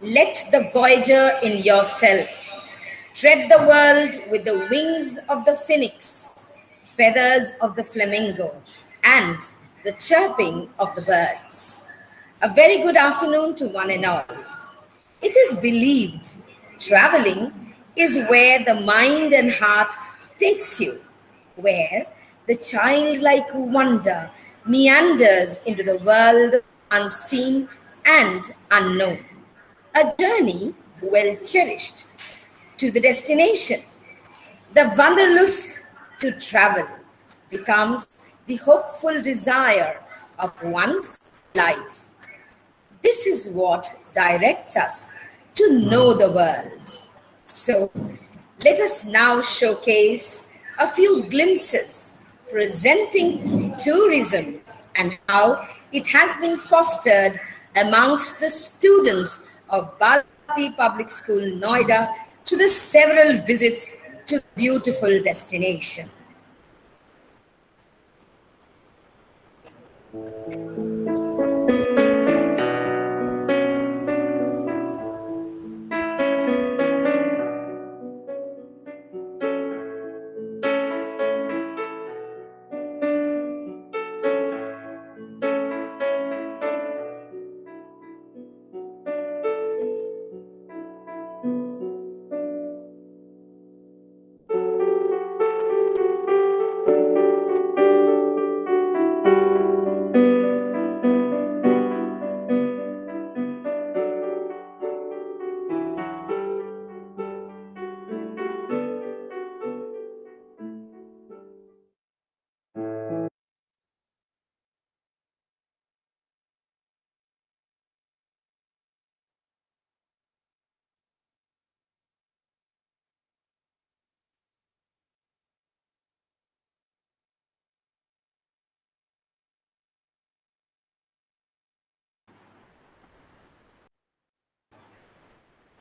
Let the voyager in yourself tread the world with the wings of the phoenix, feathers of the flamingo, and the chirping of the birds. A very good afternoon to one and all. It is believed traveling is where the mind and heart takes you, where the childlike wonder meanders into the world unseen and unknown. A journey well cherished to the destination. The wanderlust to travel becomes the hopeful desire of one's life. This is what directs us to know the world. So, let us now showcase a few glimpses presenting tourism and how it has been fostered amongst the students of Bharati Public School, Noida, to the several visits to beautiful destination.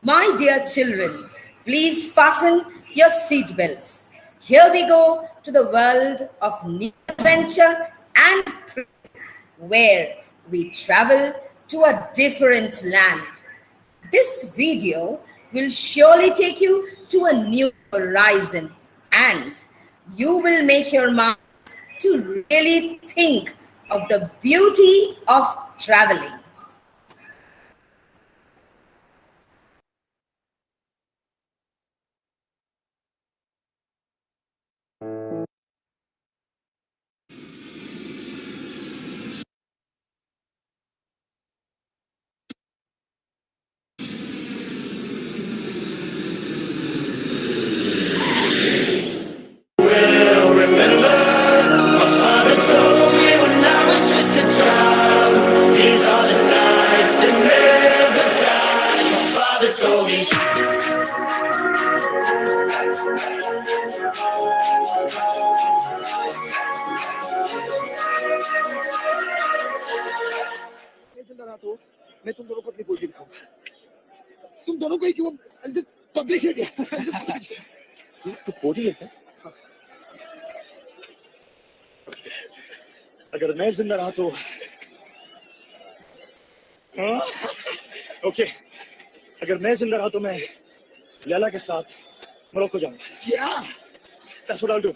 My dear children, please fasten your seatbelts. Here we go to the world of new adventure and thrill, where we travel to a different land. This video will surely take you to a new horizon, and you will make your mind to really think of the beauty of traveling. मैं तुम दोनों को अपनी poultry दिखाऊंगा तुम दोनों को ही क्यों पब्लिश है क्या तो पोल्ट्री है अगर मैं जिंदा रहा तो ओके अगर मैं जिंदा रहा तो मैं लैला के साथ मोरक्को जाऊंगा क्या That's what I'll do.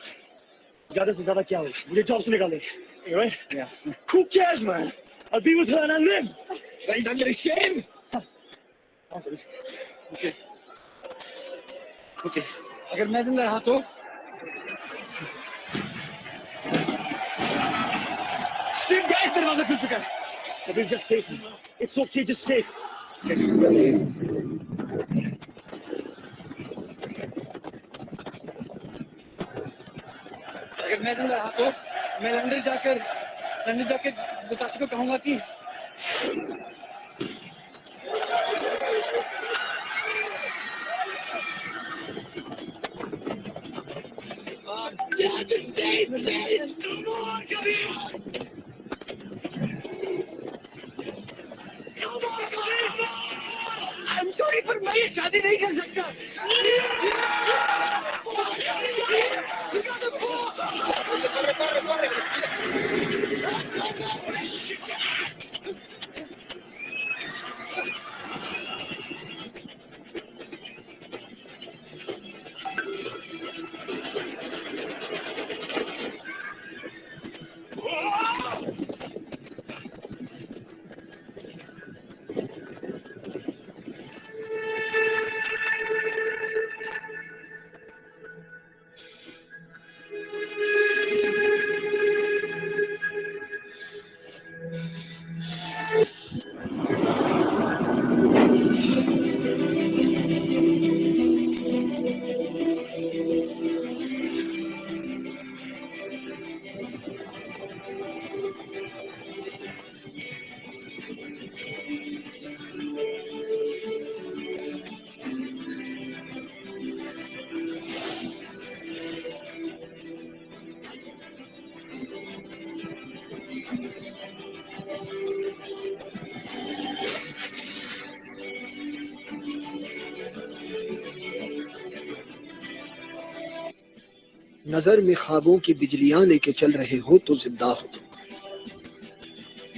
ज्यादा से ज्यादा क्या होगा मुझे जॉब से निकाल देंगे right? Yeah. Who cares man I'll be with her and I'll live well done you're ashamed okay okay अगर मैं जिंदा रहा तो shit guys दरवाजा खुल चुका है Kabir just save me it's okay just save अगर मैं जिंदा रहा तो मैं लंदन जाकर बतासी को कहूंगा कि I'm sorry पर मैं ये शादी नहीं कर सकता नजर में ख्वाबों की बिजलियां लेके चल रहे हो तो जिंदा हो तुम।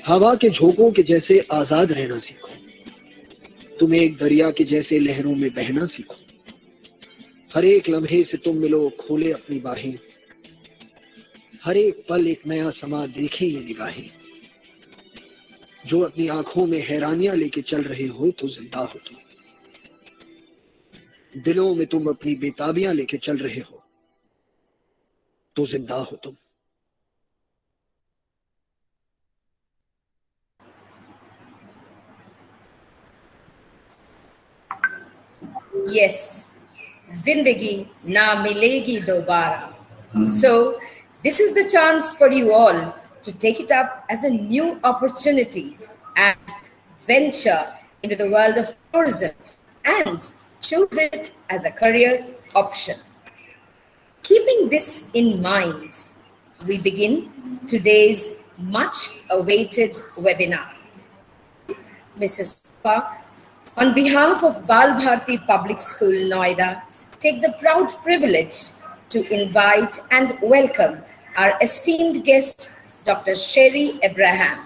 हवा के झोंकों के जैसे आजाद रहना सीखो, तुम एक दरिया के जैसे लहरों में बहना सीखो। हर एक लम्हे से तुम मिलो खोले अपनी बाहें, हर एक पल एक नया समा देखे ये निगाहें। जो अपनी आंखों में हैरानियां लेके चल रहे हो तो जिंदा हो तुम। दिलों में तुम अपनी बेताबियां लेके चल रहे हो तो जिंदा हो तुम। Yes, Zindagi na milegi dobara. So, this is the chance for you all to take it up as a new opportunity and venture into the world of tourism and choose it as a career option. Keeping this in mind, we begin today's much awaited webinar. Mrs. Pa, on behalf of Bal Bharti Public School, Noida, take the proud privilege to invite and welcome our esteemed guest, Dr. Sherry Abraham,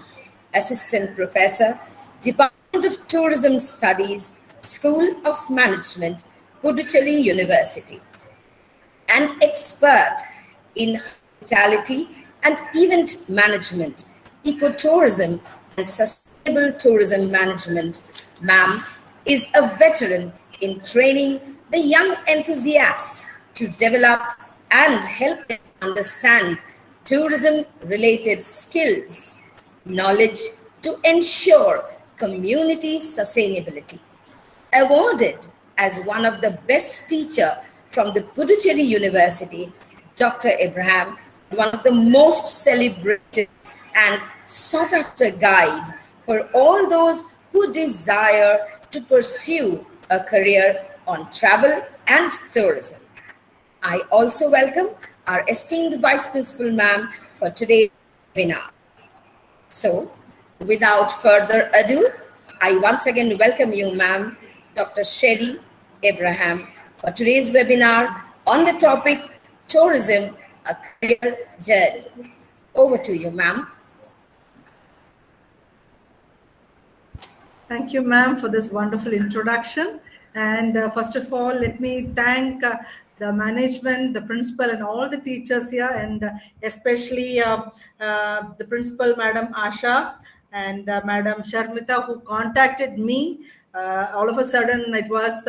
Assistant Professor, Department of Tourism Studies, School of Management, Puducherry University, an expert in hospitality and event management, ecotourism, and sustainable tourism management. Ma'am is a veteran in training the young enthusiasts to develop and help them understand tourism-related skills, knowledge to ensure community sustainability. Awarded as one of the best teacher from the Puducherry University, Dr. Abraham is one of the most celebrated and sought after guide for all those who desire to pursue a career on travel and tourism. I also welcome our esteemed Vice Principal Ma'am for today's webinar. So, without further ado, I once again welcome you, Ma'am, Dr. Sherry Abraham, for today's webinar on the topic Tourism, a Career Journey. Over to you, ma'am. Thank you, ma'am, for this wonderful introduction. And first of all, let me thank the management, the principal, and all the teachers here, and especially the principal, Madam Asha, and Madam Sharmita, who contacted me. All of a sudden, it was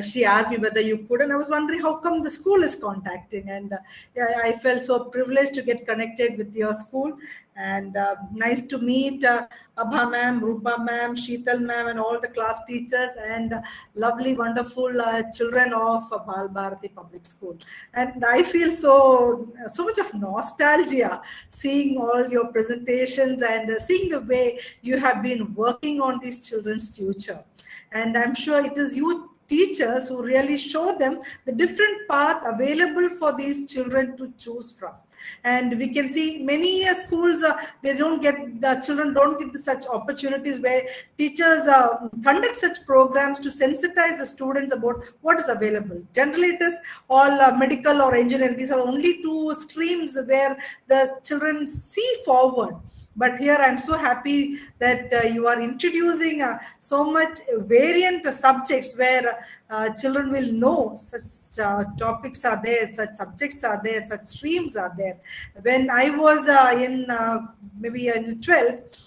she asked me whether you could, and I was wondering how come the school is contacting, and I felt so privileged to get connected with your school, and nice to meet Abha ma'am, Rupa ma'am, Sheetal ma'am, and all the class teachers, and lovely, wonderful children of Bal Bharati Public School. And I feel so much of nostalgia seeing all your presentations and seeing the way you have been working on these children's future. And I'm sure it is you teachers who really show them the different path available for these children to choose from. And we can see many schools, the children don't get such opportunities where teachers conduct such programs to sensitize the students about what is available. Generally, it is all medical or engineering. These are only two streams where the children see forward. But here I'm so happy that you are introducing so much variant subjects where children will know such topics are there, such subjects are there, such streams are there. When I was maybe in 12th,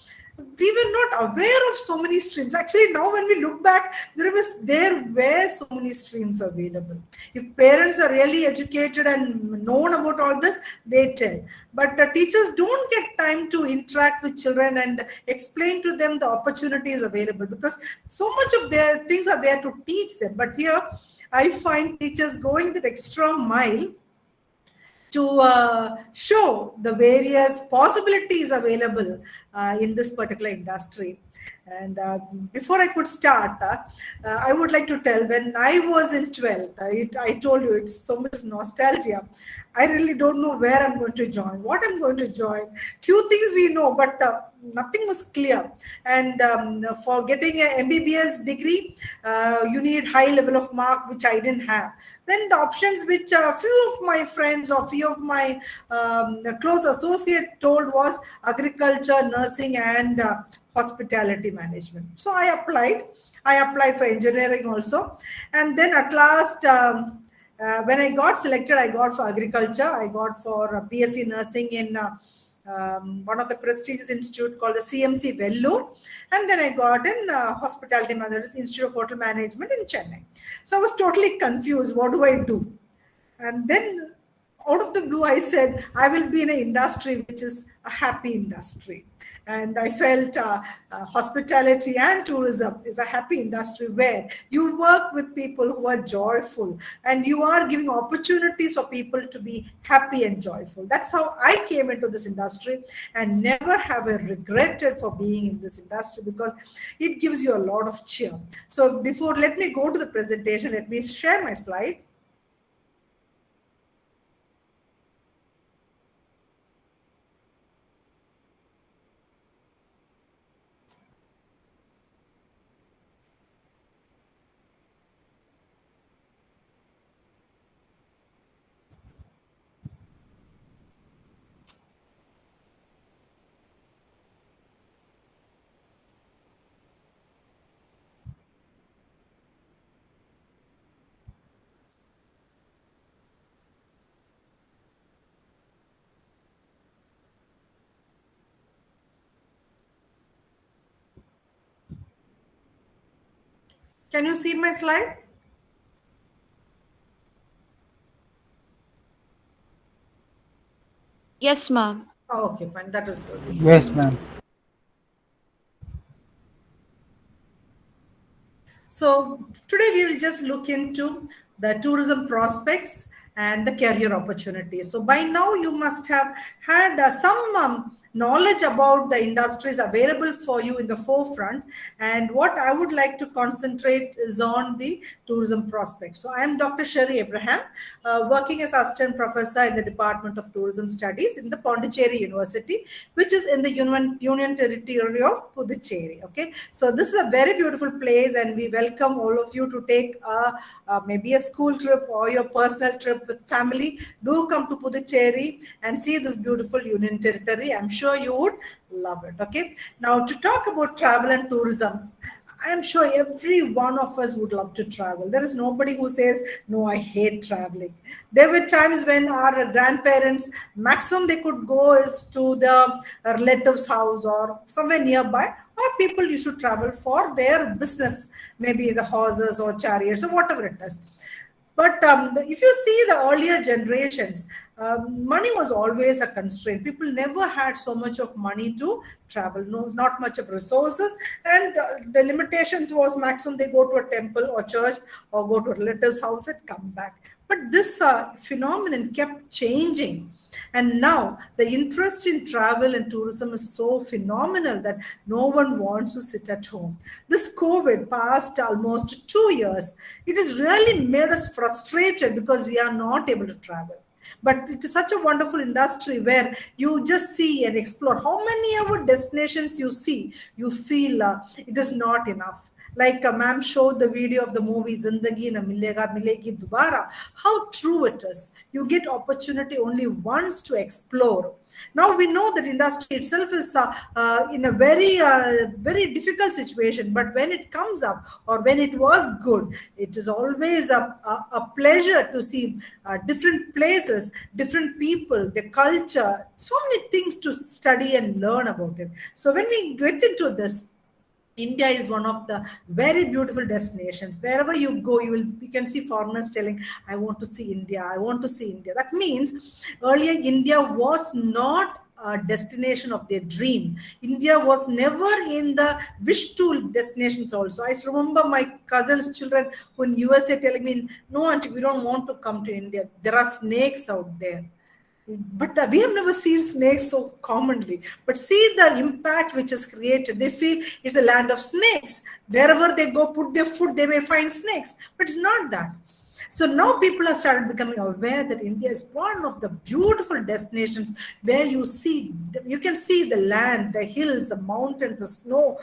we were not aware of so many streams. Actually, now when we look back, there were so many streams available. If parents are really educated and known about all this, they tell. But teachers don't get time to interact with children and explain to them the opportunities available, because so much of their things are there to teach them. But here, I find teachers going that extra mile to show the various possibilities available in this particular industry. And before I could start, I would like to tell, when I was in 12th, I told you it's so much of nostalgia. I really don't know where I'm going to join, what I'm going to join. Few things we know, but nothing was clear. And for getting an MBBS degree, you need high level of mark, which I didn't have. Then the options which few of my friends or few of my close associate told was agriculture, nursing, and hospitality management. So I applied for engineering also. And then at last, when I got selected, I got for agriculture. I got for BSc nursing in one of the prestigious institute called the CMC Vellore. And then I got in hospitality management, Institute of Hotel Management in Chennai. So I was totally confused. What do I do? And then out of the blue, I said, I will be in an industry which is a happy industry. And I felt hospitality and tourism is a happy industry where you work with people who are joyful and you are giving opportunities for people to be happy and joyful. That's how I came into this industry, and never have I regretted for being in this industry, because it gives you a lot of cheer. So before, let me go to the presentation. Let me share my slide. Can you see my slide? Yes, ma'am. Oh, okay, fine. That is good. Yes, ma'am. So today we will just look into the tourism prospects and the career opportunities. So by now you must have had some knowledge about the industries available for you in the forefront. And what I would like to concentrate is on the tourism prospects. So I am Dr. Sherry Abraham, working as assistant professor in the Department of Tourism Studies in the Pondicherry University, which is in the Union Territory of Puducherry. Okay, so this is a very beautiful place, and we welcome all of you to take maybe a school trip or your personal trip with family. Do come to Puducherry and see this beautiful Union Territory. I'm sure you would love it. Okay, now to talk about travel and tourism, I am sure every one of us would love to travel. There is nobody who says, no, I hate traveling. There were times when our grandparents, maximum they could go is to the relative's house or somewhere nearby, or people used to travel for their business, maybe the horses or chariots or whatever it is. But if you see the earlier generations, money was always a constraint. People never had so much of money to travel, not much of resources. And the limitations was maximum they go to a temple or church or go to a relative's house and come back. But this phenomenon kept changing. And now the interest in travel and tourism is so phenomenal that no one wants to sit at home. This COVID past almost 2 years, it has really made us frustrated because we are not able to travel. But it is such a wonderful industry where you just see and explore. How many other destinations you see, you feel it is not enough. Like ma'am showed the video of the movie Zindagi Na Milega Milegi Dubara, how true it is. You get opportunity only once to explore. Now we know that industry itself is in a very difficult situation, but when it comes up or when it was good, it is always a pleasure to see different places, different people, the culture, so many things to study and learn about it. So when we get into this, India is one of the very beautiful destinations. Wherever you go, you can see foreigners telling, I want to see India, I want to see India. That means earlier India was not a destination of their dream. India was never in the wish to destinations also. I remember my cousin's children who in USA telling me, no auntie, we don't want to come to India. There are snakes out there. but we have never seen snakes so commonly. But see the impact which is created. They feel it's a land of snakes. Wherever they go, put their foot, they may find snakes. But it's not that. So now people have started becoming aware that India is one of the beautiful destinations where you can see the land, the hills, the mountains, the snow,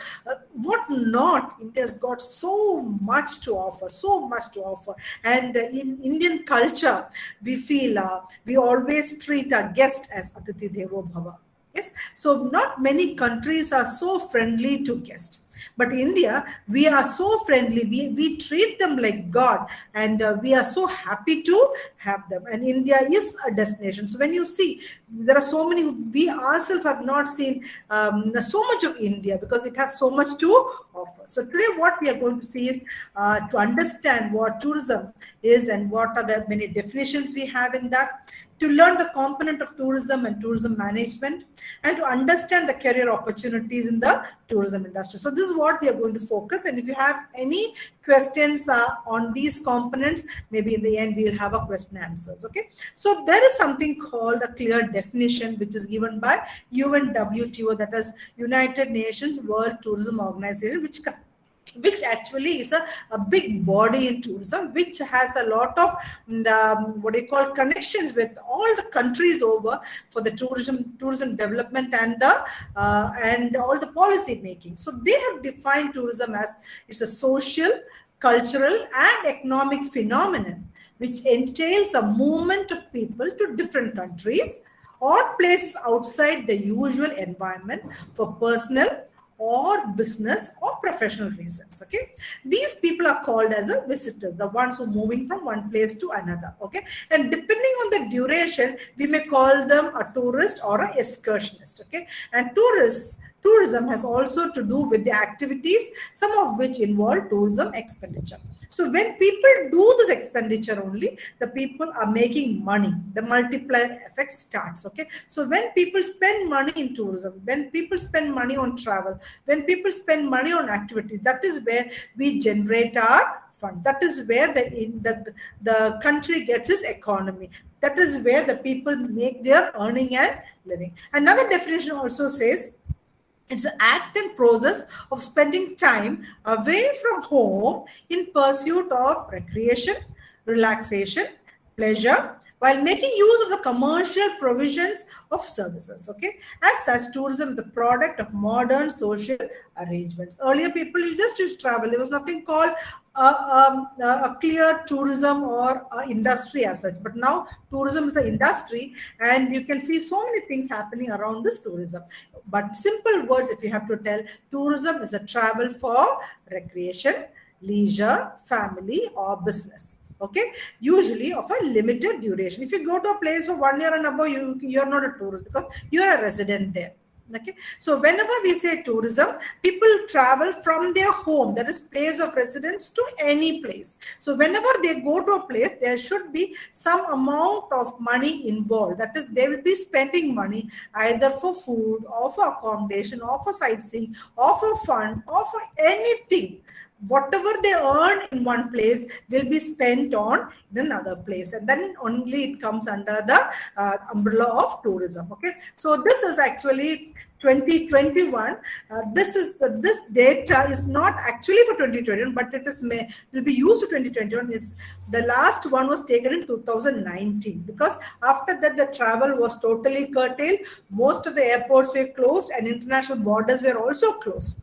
what not. India's got so much to offer, so much to offer. And in Indian culture, we feel we always treat our guest as Atithi Devo Bhava. Yes, so not many countries are so friendly to guests. But India, we are so friendly. We treat them like God, and we are so happy to have them. And India is a destination. So when you see, there are so many, we ourselves have not seen so much of India because it has so much to offer. So today what we are going to see is to understand what tourism is and what are the many definitions we have in that, to learn the component of tourism and tourism management, and to understand the career opportunities in the tourism industry. So this is what we are going to focus. And if you have any questions on these components, maybe in the end we'll have a question and answers. Okay. So there is something called a clear definition which is given by UNWTO, that is United Nations World Tourism Organization, which actually is a big body in tourism, which has a lot of connections with all the countries over for the tourism development and all the policy making. So they have defined tourism as it's a social, cultural and economic phenomenon which entails a movement of people to different countries or places outside the usual environment for personal or business or professional reasons. Okay, these people are called as a visitors, the ones who are moving from one place to another. Okay, and depending on the duration, we may call them a tourist or an excursionist. Okay, and tourism has also to do with the activities, some of which involve tourism expenditure. So when people do this expenditure only, the people are making money. The multiplier effect starts. Okay. So when people spend money in tourism, when people spend money on travel, when people spend money on activities, that is where we generate our fund. That is where the country gets its economy. That is where the people make their earning and living. Another definition also says it's an act and process of spending time away from home in pursuit of recreation, relaxation, pleasure, while making use of the commercial provisions of services. Okay, as such, tourism is a product of modern social arrangements. Earlier, people just used to travel. There was nothing called a clear tourism or industry as such. But now, tourism is an industry, and you can see so many things happening around this tourism. But simple words, if you have to tell, tourism is a travel for recreation, leisure, family, or business. Okay, usually of a limited duration. If you go to a place for 1 year and above, you're not a tourist because you're a resident there. Okay, so whenever we say tourism, people travel from their home, that is place of residence, to any place. So whenever they go to a place, there should be some amount of money involved. That is, they will be spending money either for food or for accommodation or for sightseeing or for fun or for anything. Whatever they earn in one place will be spent on in another place, and then only it comes under the umbrella of tourism. Okay, so this is actually 2021. This data is not actually for 2021, but it will be used to 2021. It's the last one was taken in 2019, because after that the travel was totally curtailed. Most of the airports were closed and international borders were also closed.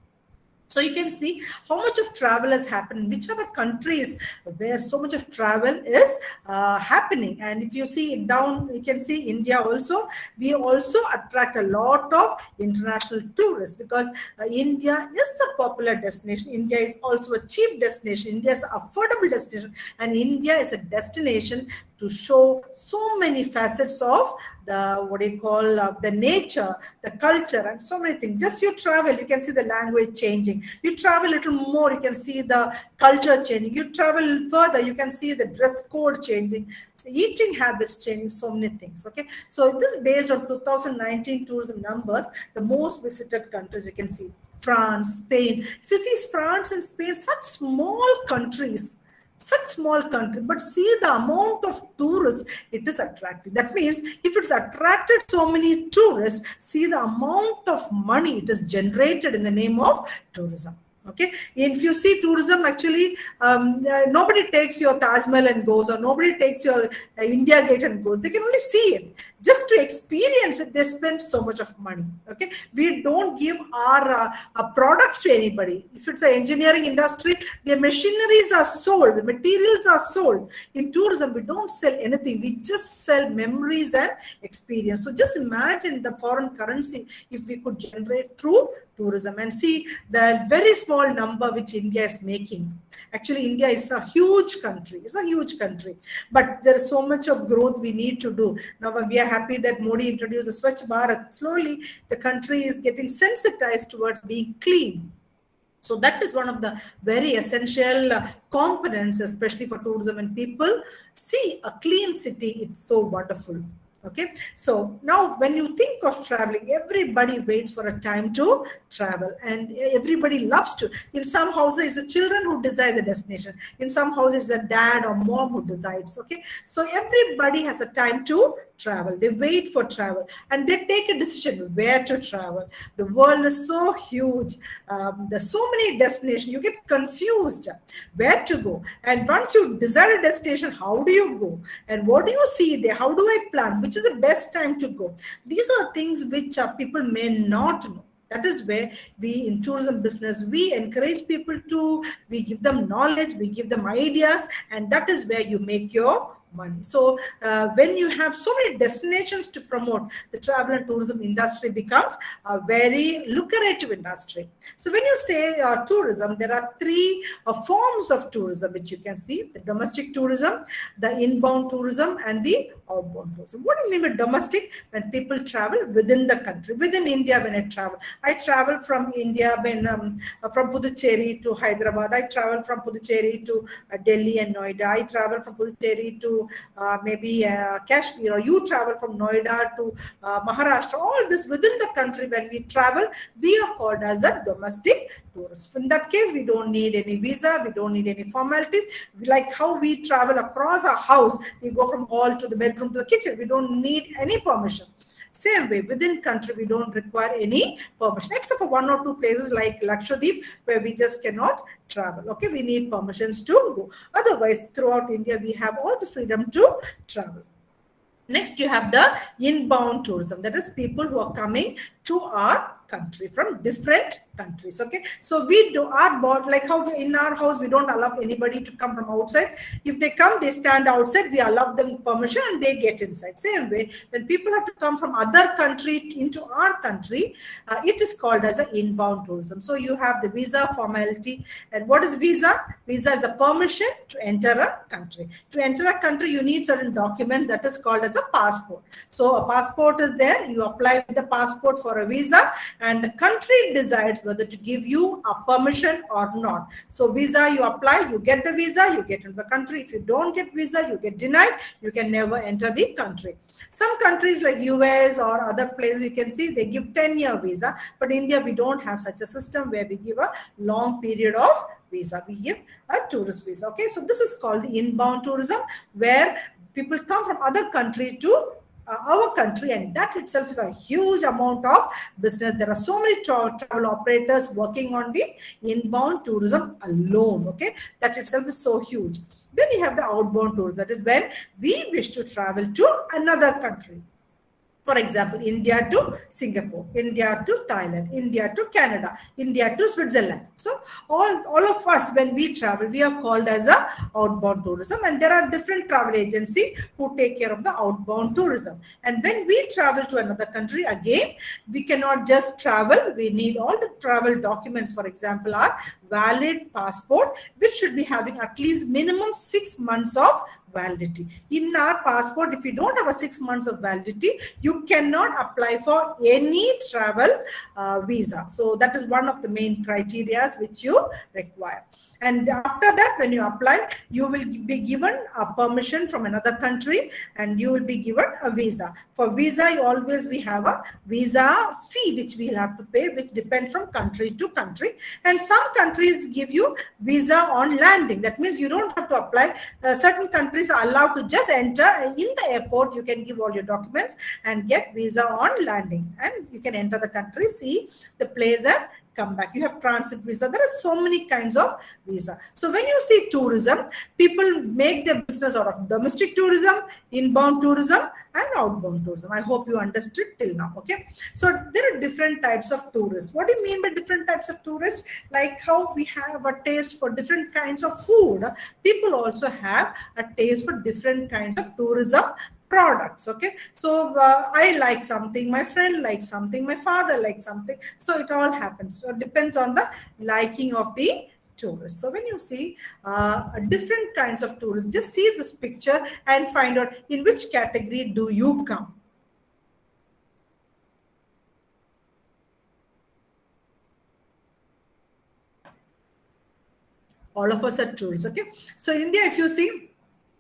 So you can see how much of travel has happened, which are the countries where so much of travel is happening. And if you see it down, you can see India also. We also attract a lot of international tourists because India is a popular destination. India is also a cheap destination. India is an affordable destination. And India is a destination to show so many facets of the nature, the culture, and so many things. Just you travel, you can see the language changing. You travel a little more, you can see the culture changing. You travel further, you can see the dress code changing, so eating habits changing, so many things. Okay, so this is based on 2019 tourism numbers, the most visited countries. You can see France, Spain. If you see France and Spain, such small countries, Such small country, but see the amount of tourists it is attracting. That means if it's attracted so many tourists, see the amount of money it is generated in the name of tourism. Okay, if you see tourism, actually nobody takes your Taj Mahal and goes, or nobody takes your India Gate and goes. They can only see it. Just to experience it, they spend so much of money. Okay, we don't give our products to anybody. If it's an engineering industry, the machineries are sold, the materials are sold. In tourism, we don't sell anything. We just sell memories and experience. So just imagine the foreign currency if we could generate through tourism, and see the very small number which India is making. Actually, India is a huge country. It's a huge country, but there is so much of growth we need to do. Now we are happy that Modi introduced the Swachh Bharat. Slowly, the country is getting sensitized towards being clean. So that is one of the very essential components, especially for tourism, and people see a clean city. It's so wonderful. Okay, so now when you think of traveling, everybody waits for a time to travel, and everybody loves to. In some houses, it's the children who decide the destination. In some houses, it's a dad or mom who decides. Okay, so everybody has a time to travel. They wait for travel, and they take a decision where to travel. The world is so huge. There's so many destinations. You get confused where to go. And once you decide a destination, how do you go? And what do you see there? How do I plan? Which is the best time to go? These are things which people may not know. That is where we, in tourism business, we encourage people to, we give them knowledge, we give them ideas, and that is where you make your money. So when you have so many destinations to promote, the travel and tourism industry becomes a very lucrative industry. So when you say tourism, there are three forms of tourism which you can see: the domestic tourism, the inbound tourism, and the outbound tourism. What do you mean by domestic? When people travel within the country, within India. When I travel from India, when from Puducherry to Hyderabad, I travel from Puducherry to Delhi and Noida, I travel from Puducherry to maybe Kashmir, or you travel from Noida to Maharashtra. All this within the country, when we travel, we are called as a domestic tourist. In that case, we don't need any visa, we don't need any formalities. Like how we travel across our house, we go from hall to the bedroom to the kitchen, we don't need any permission. Same way, within country, we don't require any permission, except for one or two places like Lakshadweep, where we just cannot travel. Okay, we need permissions to go. Otherwise, throughout India, we have all the freedom to travel. Next, you have the inbound tourism. That is people who are coming to our country from different countries. Okay, so we do our board, like how in our house we don't allow anybody to come from outside. If they come, they stand outside, we allow them permission and they get inside. Same way, when people have to come from other country into our country, it is called as an inbound tourism. So you have the visa formality. And what is visa? Visa is a permission to enter a country. To enter a country, you need certain documents that is called as a passport. So a passport is there, you apply with the passport for a visa, and the country decides whether to give you a permission or not. So visa, you apply, you get the visa, you get into the country. If you don't get visa, you get denied, you can never enter the country. Some countries like US or other places, you can see they give 10-year visa, but India, we don't have such a system where we give a long period of visa. We give a tourist visa. Okay, so this is called the inbound tourism, where people come from other country to our country, and that itself is a huge amount of business. There are so many travel operators working on the inbound tourism alone. Okay, that itself is so huge. Then you have the outbound tourism. That is when we wish to travel to another country. For example, India to Singapore, India to Thailand, India to Canada, India to Switzerland. So all of us, when we travel, we are called as a outbound tourism, and there are different travel agencies who take care of the outbound tourism. And when we travel to another country, again, we cannot just travel. We need all the travel documents. For example, our valid passport, which should be having at least minimum 6 months of validity. In our passport, if you don't have a 6 months of validity, you cannot apply for any travel visa. So that is one of the main criteria which you require. And after that, when you apply, you will be given a permission from another country, and you will be given a visa. For visa, we have a visa fee which we will have to pay, which depends from country to country. And some countries countries give you visa on landing. That means you don't have to apply. Certain countries are allowed to just enter in the airport. You can give all your documents and get visa on landing, and you can enter the country, see the place, and come back. You have transit visa. There are so many kinds of visa. So when you see tourism, people make their business out of domestic tourism, inbound tourism, and outbound tourism. I hope you understood till now. Okay. So there are different types of tourists. What do you mean by different types of tourists? Like how we have a taste for different kinds of food, people also have a taste for different kinds of tourism products. Okay, so I like something, my friend likes something, my father likes something, so it all happens. So it depends on the liking of the tourists. So when you see different kinds of tourists, just see this picture and find out in which category do you come. All of us are tourists. Okay, so India, if you see,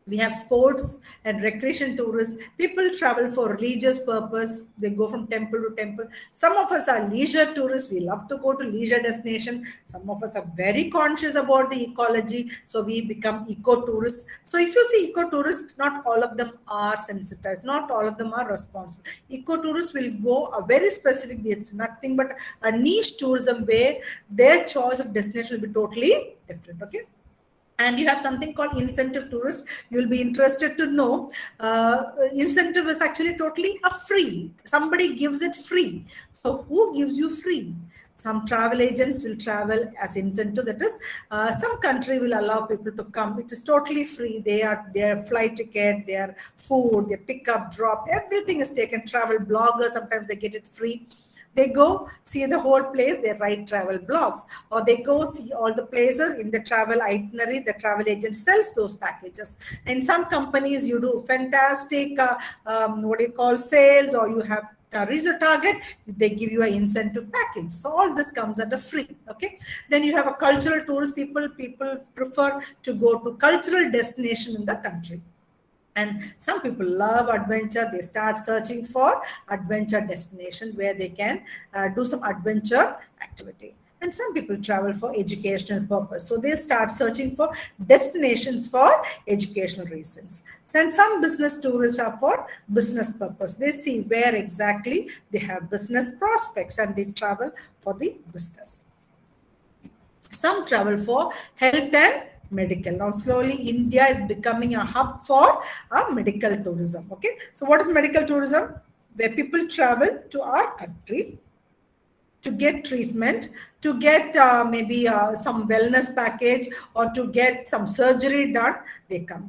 we have sports and recreation tourists. People travel for religious purpose. They go from temple to temple. Some of us are leisure tourists. We love to go to leisure destination. Some of us are very conscious about the ecology. So we become eco-tourists. So if you see eco-tourists, not all of them are sensitized. Not all of them are responsible. Eco-tourists will go a very specific, it's nothing but a niche tourism where their choice of destination will be totally different. Okay. And you have something called incentive tourist. You'll be interested to know incentive is actually totally a free. Somebody gives it free. So who gives you free? Some travel agents will travel as incentive. That is, some country will allow people to come. It is totally free. Their flight ticket, their food, their pickup, drop, everything is taken. Travel bloggers, sometimes they get it free. They go see the whole place, they write travel blogs, or they go see all the places in the travel itinerary. The travel agent sells those packages. In some companies, you do fantastic, sales, or you have reach a target, they give you an incentive package. So all this comes under free. Okay. Then you have a cultural tourist. People prefer to go to cultural destination in the country. And some people love adventure. They start searching for adventure destination where they can do some adventure activity. And some people travel for educational purpose. So they start searching for destinations for educational reasons. And some business tourists are for business purpose. They see where exactly they have business prospects and they travel for the business. Some travel for health and medical. Now slowly India is becoming a hub for medical tourism. Okay, so what is medical tourism? Where people travel to our country to get treatment, to get maybe some wellness package, or to get some surgery done. They come.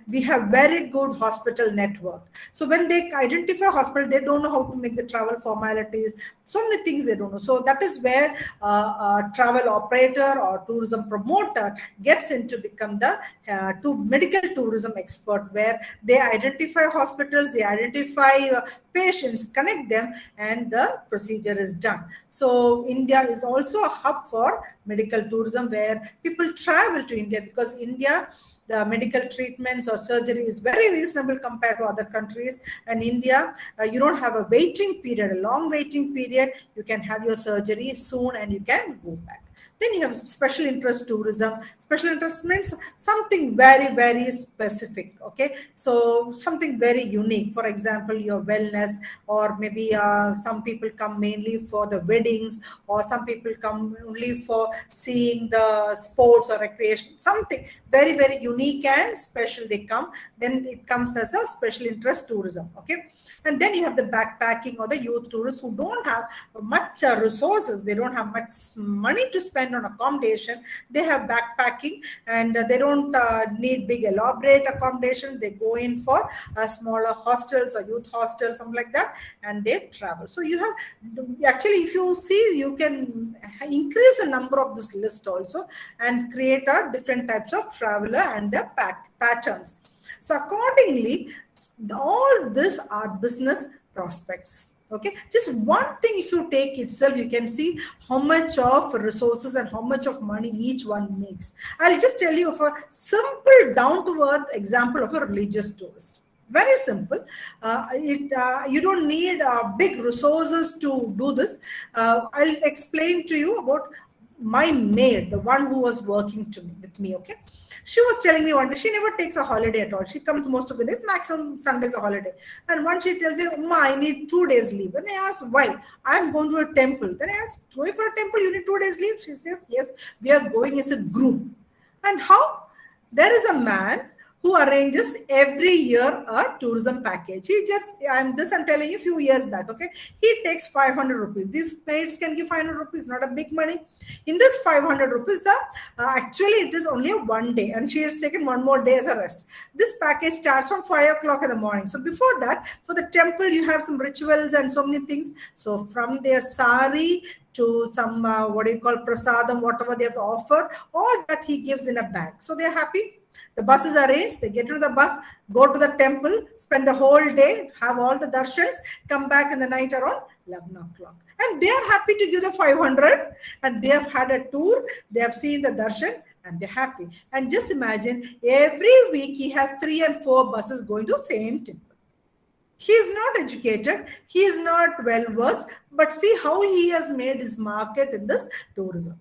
We have very good hospital network. So when they identify hospital, they don't know how to make the travel formalities. So many things they don't know. So that is where a travel operator or tourism promoter gets in to become the medical tourism expert, where they identify hospitals, they identify patients, connect them, and the procedure is done. So India is also a hub for medical tourism, where people travel to India because India, the medical treatments or surgery is very reasonable compared to other countries. And India, you don't have a waiting period, a long waiting period. You can have your surgery soon and you can go back. Then you have special interest tourism. Special interest means something very, very specific. Okay, so something very unique. For example, your wellness, or maybe some people come mainly for the weddings, or some people come only for seeing the sports or recreation. Something very, very unique and special they come. Then it comes as a special interest tourism. Okay, and then you have the backpacking or the youth tourists who don't have much resources. They don't have much money to spend on accommodation. They have backpacking, and they don't need big elaborate accommodation. They go in for smaller hostels or youth hostels, something like that, and they travel. So you have, actually, if you see, you can increase the number of this list also and create different types of traveler and their patterns. So accordingly, all these are business prospects. Okay, just one thing, if you take itself, you can see how much of resources and how much of money each one makes. I'll just tell you of a simple down-to-earth example of a religious tourist. Very simple. You don't need big resources to do this. I'll explain to you about my maid, the one who was working with me, okay, she was telling me one day, she never takes a holiday at all. She comes most of the days, maximum Sundays a holiday. And once she tells me, "Amma, I need 2 days leave." And I asked, "Why?" "I'm going to a temple." Then I asked, "Going for a temple, you need 2 days leave?" She says, "Yes, we are going as a group." And how? There is a man who arranges every year a tourism package. I'm telling you a few years back, okay? He takes 500 rupees. These maids can give 500 rupees, not a big money. In this 500 rupees, actually it is only a 1 day, and she has taken 1 more day as a rest. This package starts from 5 o'clock in the morning. So before that, for the temple, you have some rituals and so many things. So from their sari to some, prasadam, whatever they have to offer, all that he gives in a bag. So they're happy. The bus is arranged. They get into the bus, go to the temple, spend the whole day, have all the darshans, come back in the night around 11 o'clock. And they are happy to give the 500, and they have had a tour. They have seen the darshan, and they're happy. And just imagine, every week he has 3 and 4 buses going to same temple. He is not educated. He is not well versed, but see how he has made his market in this tourism.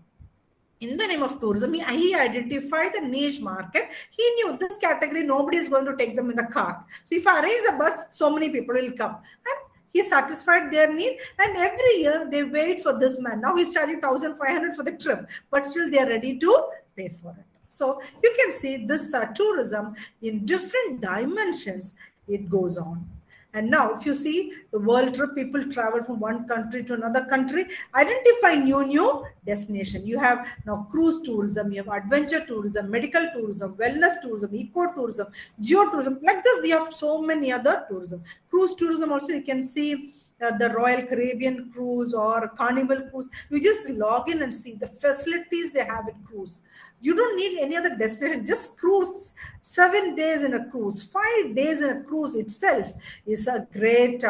In the name of tourism, he identified the niche market. He knew this category, nobody is going to take them in the cart. So if I arrange a bus, so many people will come. And he satisfied their need. And every year they wait for this man. Now he's charging 1,500 for the trip, but still they are ready to pay for it. So you can see this tourism in different dimensions, it goes on. And now, if you see the world trip, people travel from one country to another country, identify new destination. You have now cruise tourism, you have adventure tourism, medical tourism, wellness tourism, eco-tourism, geo-tourism. Like this, you have so many other tourism. Cruise tourism also, you can see the Royal Caribbean cruise or Carnival cruise. You just log in and see the facilities they have at cruise. You don't need any other destination, just cruise. 7 days in a cruise, 5 days in a cruise itself is a great,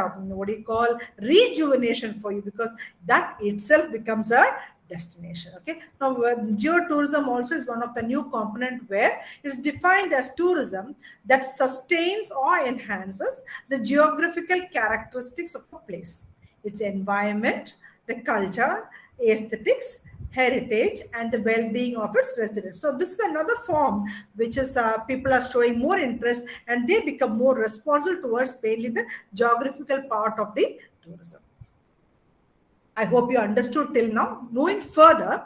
rejuvenation for you, because that itself becomes a destination. Okay. Now, geotourism also is one of the new component where it is defined as tourism that sustains or enhances the geographical characteristics of a place, its environment, the culture, aesthetics, heritage, and the well-being of its residents. So this is another form which is people are showing more interest, and they become more responsible towards mainly the geographical part of the tourism. I hope you understood till now. Moving further,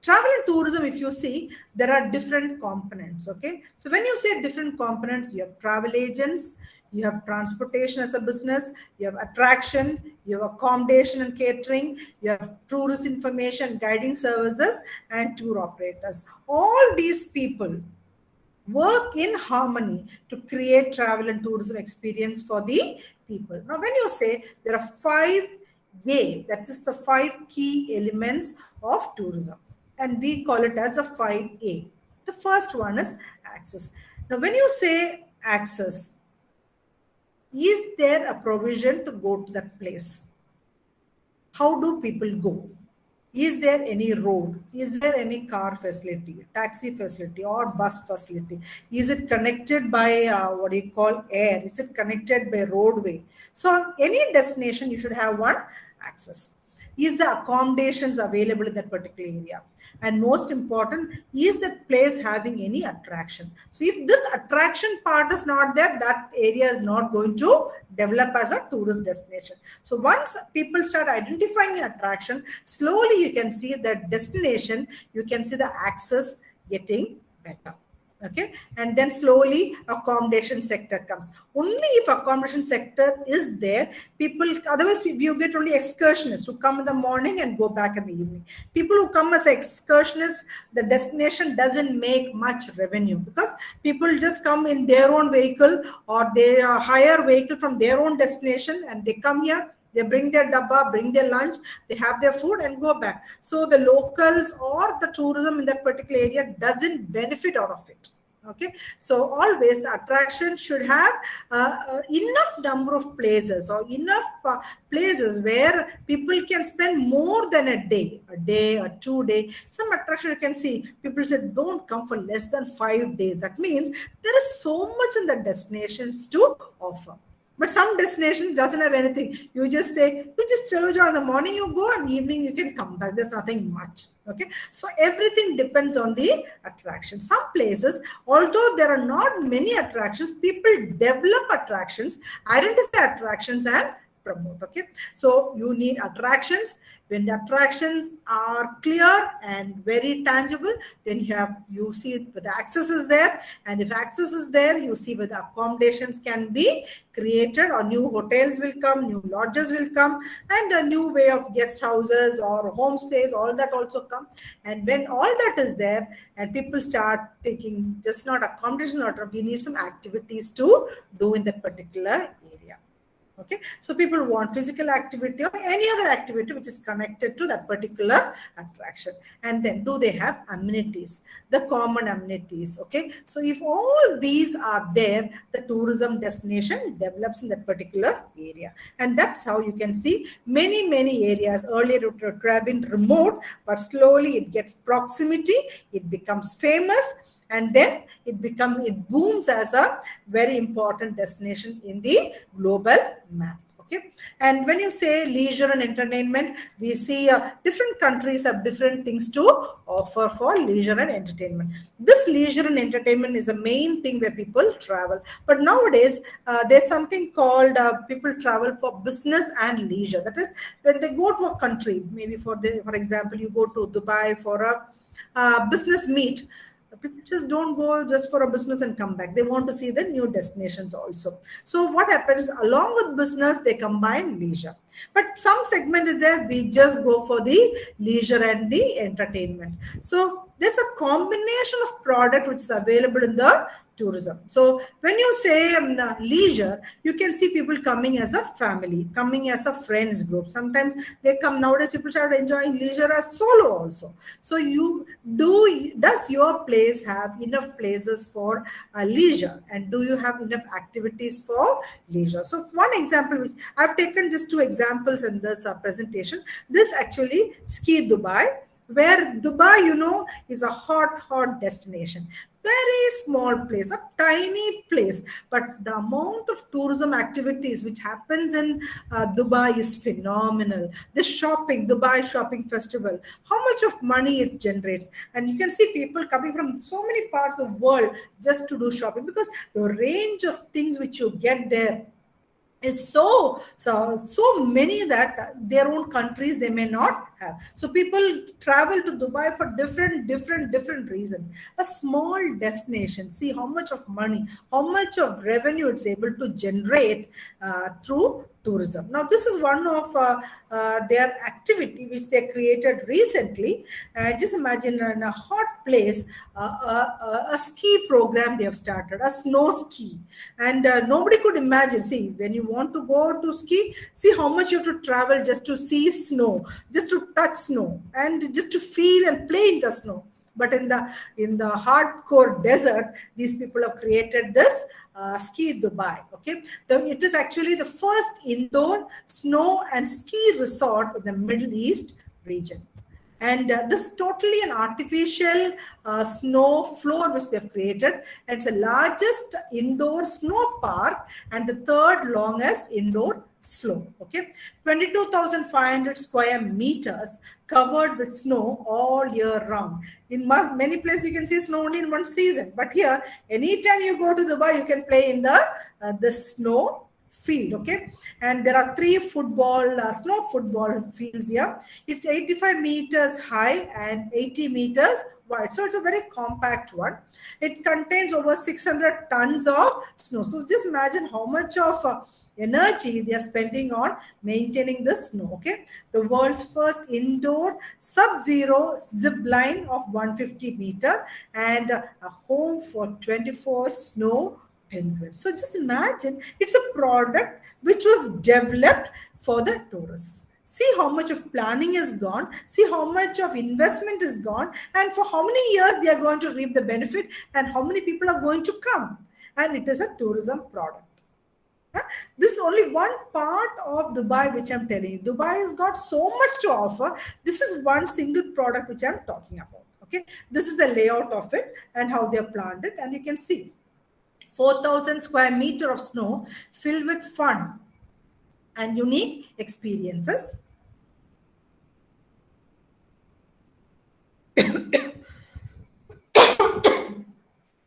travel and tourism, if you see, there are different components, okay? So when you say different components, you have travel agents, you have transportation as a business, you have attraction, you have accommodation and catering, you have tourist information, guiding services, and tour operators. All these people work in harmony to create travel and tourism experience for the people. Now, when you say there are 5 that is the 5 key elements of tourism, and we call it as the 5A. The first one is access. Now, when you say access, is there a provision to go to that place? How do people go? Is there any road? Is there any car facility, taxi facility, or bus facility? Is it connected by air? Is it connected by roadway? So any destination, you should have one access. Is the accommodations available in that particular area? And most important, is that place having any attraction? So if this attraction part is not there, that area is not going to develop as a tourist destination. So once people start identifying an attraction, slowly you can see that destination, you can see the access getting better. Okay, and then slowly accommodation sector comes. Only if accommodation sector is there, people, otherwise you get only excursionists who come in the morning and go back in the evening. People who come as excursionists, the destination doesn't make much revenue, because people just come in their own vehicle, or they hire vehicle from their own destination, and they come here. They bring their dabba, bring their lunch, they have their food and go back. So the locals or the tourism in that particular area doesn't benefit out of it. Okay, so always attraction should have enough number of places, or enough places where people can spend more than a day or 2 days. Some attraction you can see, people say don't come for less than 5 days. That means there is so much in the destinations to offer. But some destinations doesn't have anything. You just say, you just chalo jao, in the morning you go and evening you can come back. There's nothing much. Okay, so everything depends on the attraction. Some places, although there are not many attractions, people develop attractions, identify attractions and promote. Okay, so you need attractions. When the attractions are clear and very tangible, then you see where the access is there, and if access is there, you see where the accommodations can be created, or new hotels will come, new lodges will come, and a new way of guest houses or homestays, all that also come. And when all that is there, and people start thinking just not accommodation, we need some activities to do in that particular area. Okay, so people want physical activity or any other activity which is connected to that particular attraction. And then do they have amenities, the common amenities? Okay, so if all these are there, the tourism destination develops in that particular area. And that's how you can see many areas. Earlier it would have been remote, but slowly it gets proximity, it becomes famous, and then it booms as a very important destination in the global map. Okay, and when you say leisure and entertainment, we see different countries have different things to offer for leisure and entertainment. This leisure and entertainment is the main thing where people travel. But nowadays, there's something called people travel for business and leisure. That is, when they go to a country, maybe for example, you go to Dubai for a business meet. People just don't go just for a business and come back. They want to see the new destinations also. So what happens, along with business, they combine leisure. But some segment is there, we just go for the leisure and the entertainment. So there's a combination of product which is available in the tourism. So when you say leisure, you can see people coming as a family, coming as a friends group. Sometimes they come, nowadays people start enjoying leisure as solo also. So does your place have enough places for leisure, and do you have enough activities for leisure? So one example, which I've taken just 2 examples in this presentation. This actually Ski Dubai, where Dubai, is a hot destination. Very small place, a tiny place, but the amount of tourism activities which happens in Dubai is phenomenal. The shopping, Dubai Shopping Festival, how much of money it generates. And you can see people coming from so many parts of the world just to do shopping, because the range of things which you get there is so many that their own countries they may not have. So people travel to Dubai for different reasons. A small destination, see how much of money, how much of revenue it's able to generate through tourism. Now, this is one of their activity which they created recently. Just imagine in a hot place, a ski program they have started, a snow ski. And nobody could imagine, see, when you want to go to ski, see how much you have to travel just to see snow, just to touch snow, and just to feel and play in the snow. But in the hardcore desert, these people have created this Ski Dubai. Okay, it is actually the first indoor snow and ski resort in the Middle East region. And this is totally an artificial snow floor which they've created. And it's the largest indoor snow park and the 3rd longest indoor slope. Okay, 22,500 square meters covered with snow all year round. In many places you can see snow only in one season, but here anytime you go to Dubai you can play in the snow field. Okay, and there are 3 snow football fields here. It's 85 meters high and 80 meters wide, so it's a very compact one. It contains over 600 tons of snow. So just imagine how much of energy they are spending on maintaining the snow. Okay, the world's first indoor sub-zero zip line of 150 meter and a home for 24 snow penguins. So just imagine, it's a product which was developed for the tourists. See how much of planning is gone, see how much of investment is gone, and for how many years they are going to reap the benefit, and how many people are going to come. And it is a tourism product. This is only one part of Dubai which I'm telling you. Dubai has got so much to offer. This is one single product which I'm talking about. Okay, this is the layout of it and how they have planned it, and you can see 4,000 square meter of snow filled with fun and unique experiences.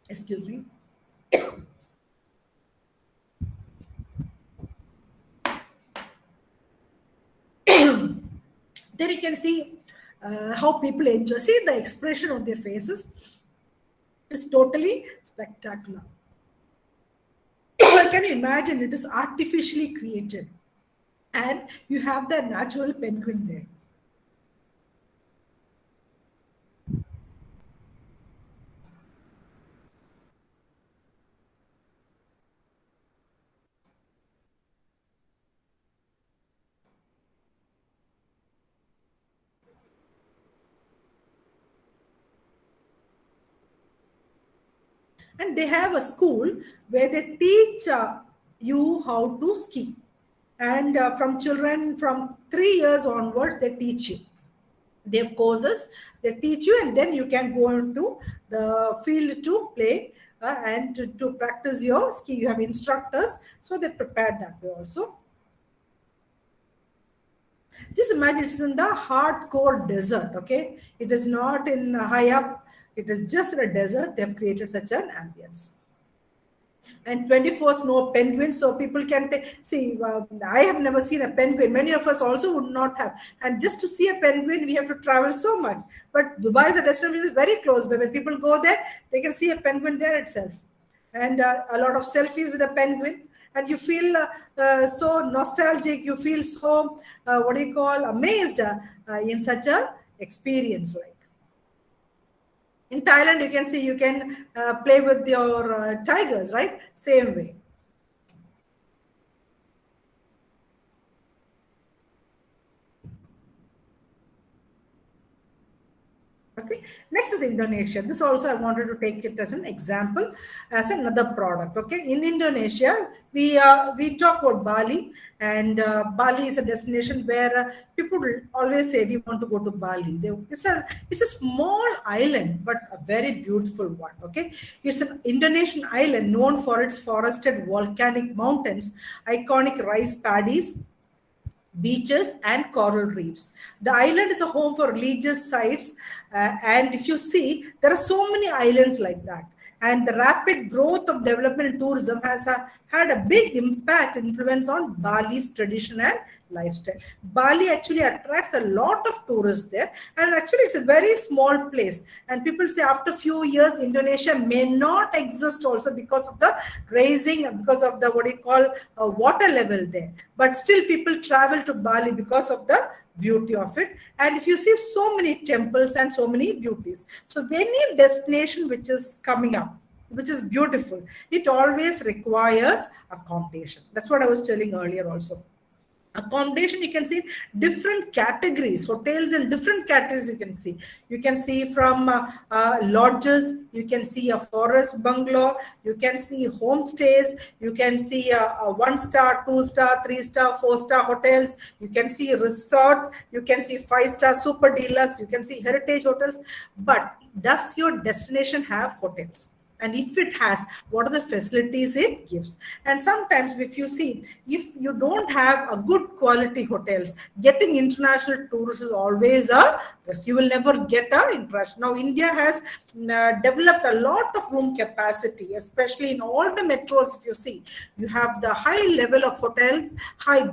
Excuse me. There you can see how people enjoy. See the expression on their faces. It's totally spectacular. Can you imagine? It is artificially created, and you have the natural penguin there. And they have a school where they teach you how to ski. And from children from 3 years onwards, they teach you. They have courses, they teach you, and then you can go into the field to play and to practice your ski. You have instructors, so they prepared that way also. Just imagine it is in the hardcore desert, okay? It is not in high up. It is just in a desert. They have created such an ambience. And 24 snow penguins, so people can take. See, I have never seen a penguin. Many of us also would not have. And just to see a penguin, we have to travel so much. But Dubai is a destination which is very close. But when people go there, they can see a penguin there itself. And a lot of selfies with a penguin. And you feel so nostalgic. You feel so, amazed in such a experience like. In Thailand, you can see, you can play with your tigers, right? Same way. Okay. Next is Indonesia. This also I wanted to take it as an example, as another product. Okay, in Indonesia, we talk about Bali, and Bali is a destination where people always say we want to go to Bali. It's a small island, but a very beautiful one. Okay, it's an Indonesian island known for its forested volcanic mountains, iconic rice paddies, beaches, and coral reefs. The island is a home for religious sites, and if you see, there are so many islands like that. And the rapid growth of development and tourism has had a big impact, influence on Bali's tradition and lifestyle. Bali actually attracts a lot of tourists there, and actually it's a very small place. And people say after a few years, Indonesia may not exist also because of the raising, because of the water level there. But still people travel to Bali because of the beauty of it. And if you see so many temples and so many beauties, so any destination which is coming up, which is beautiful, it always requires accommodation. That's what I was telling earlier also. Accommodation, you can see different categories, hotels in different categories. You can see from lodges, you can see a forest bungalow, you can see homestays, you can see a 1-star, 2-star, 3-star, 4-star hotels, you can see resorts, you can see 5-star super deluxe, you can see heritage hotels. But does your destination have hotels? And if it has, what are the facilities it gives? And sometimes if you see, if you don't have a good quality hotels, getting international tourists is always a risk. You will never get a interest. Now India has developed a lot of room capacity, especially in all the metros. If you see, you have the high level of hotels,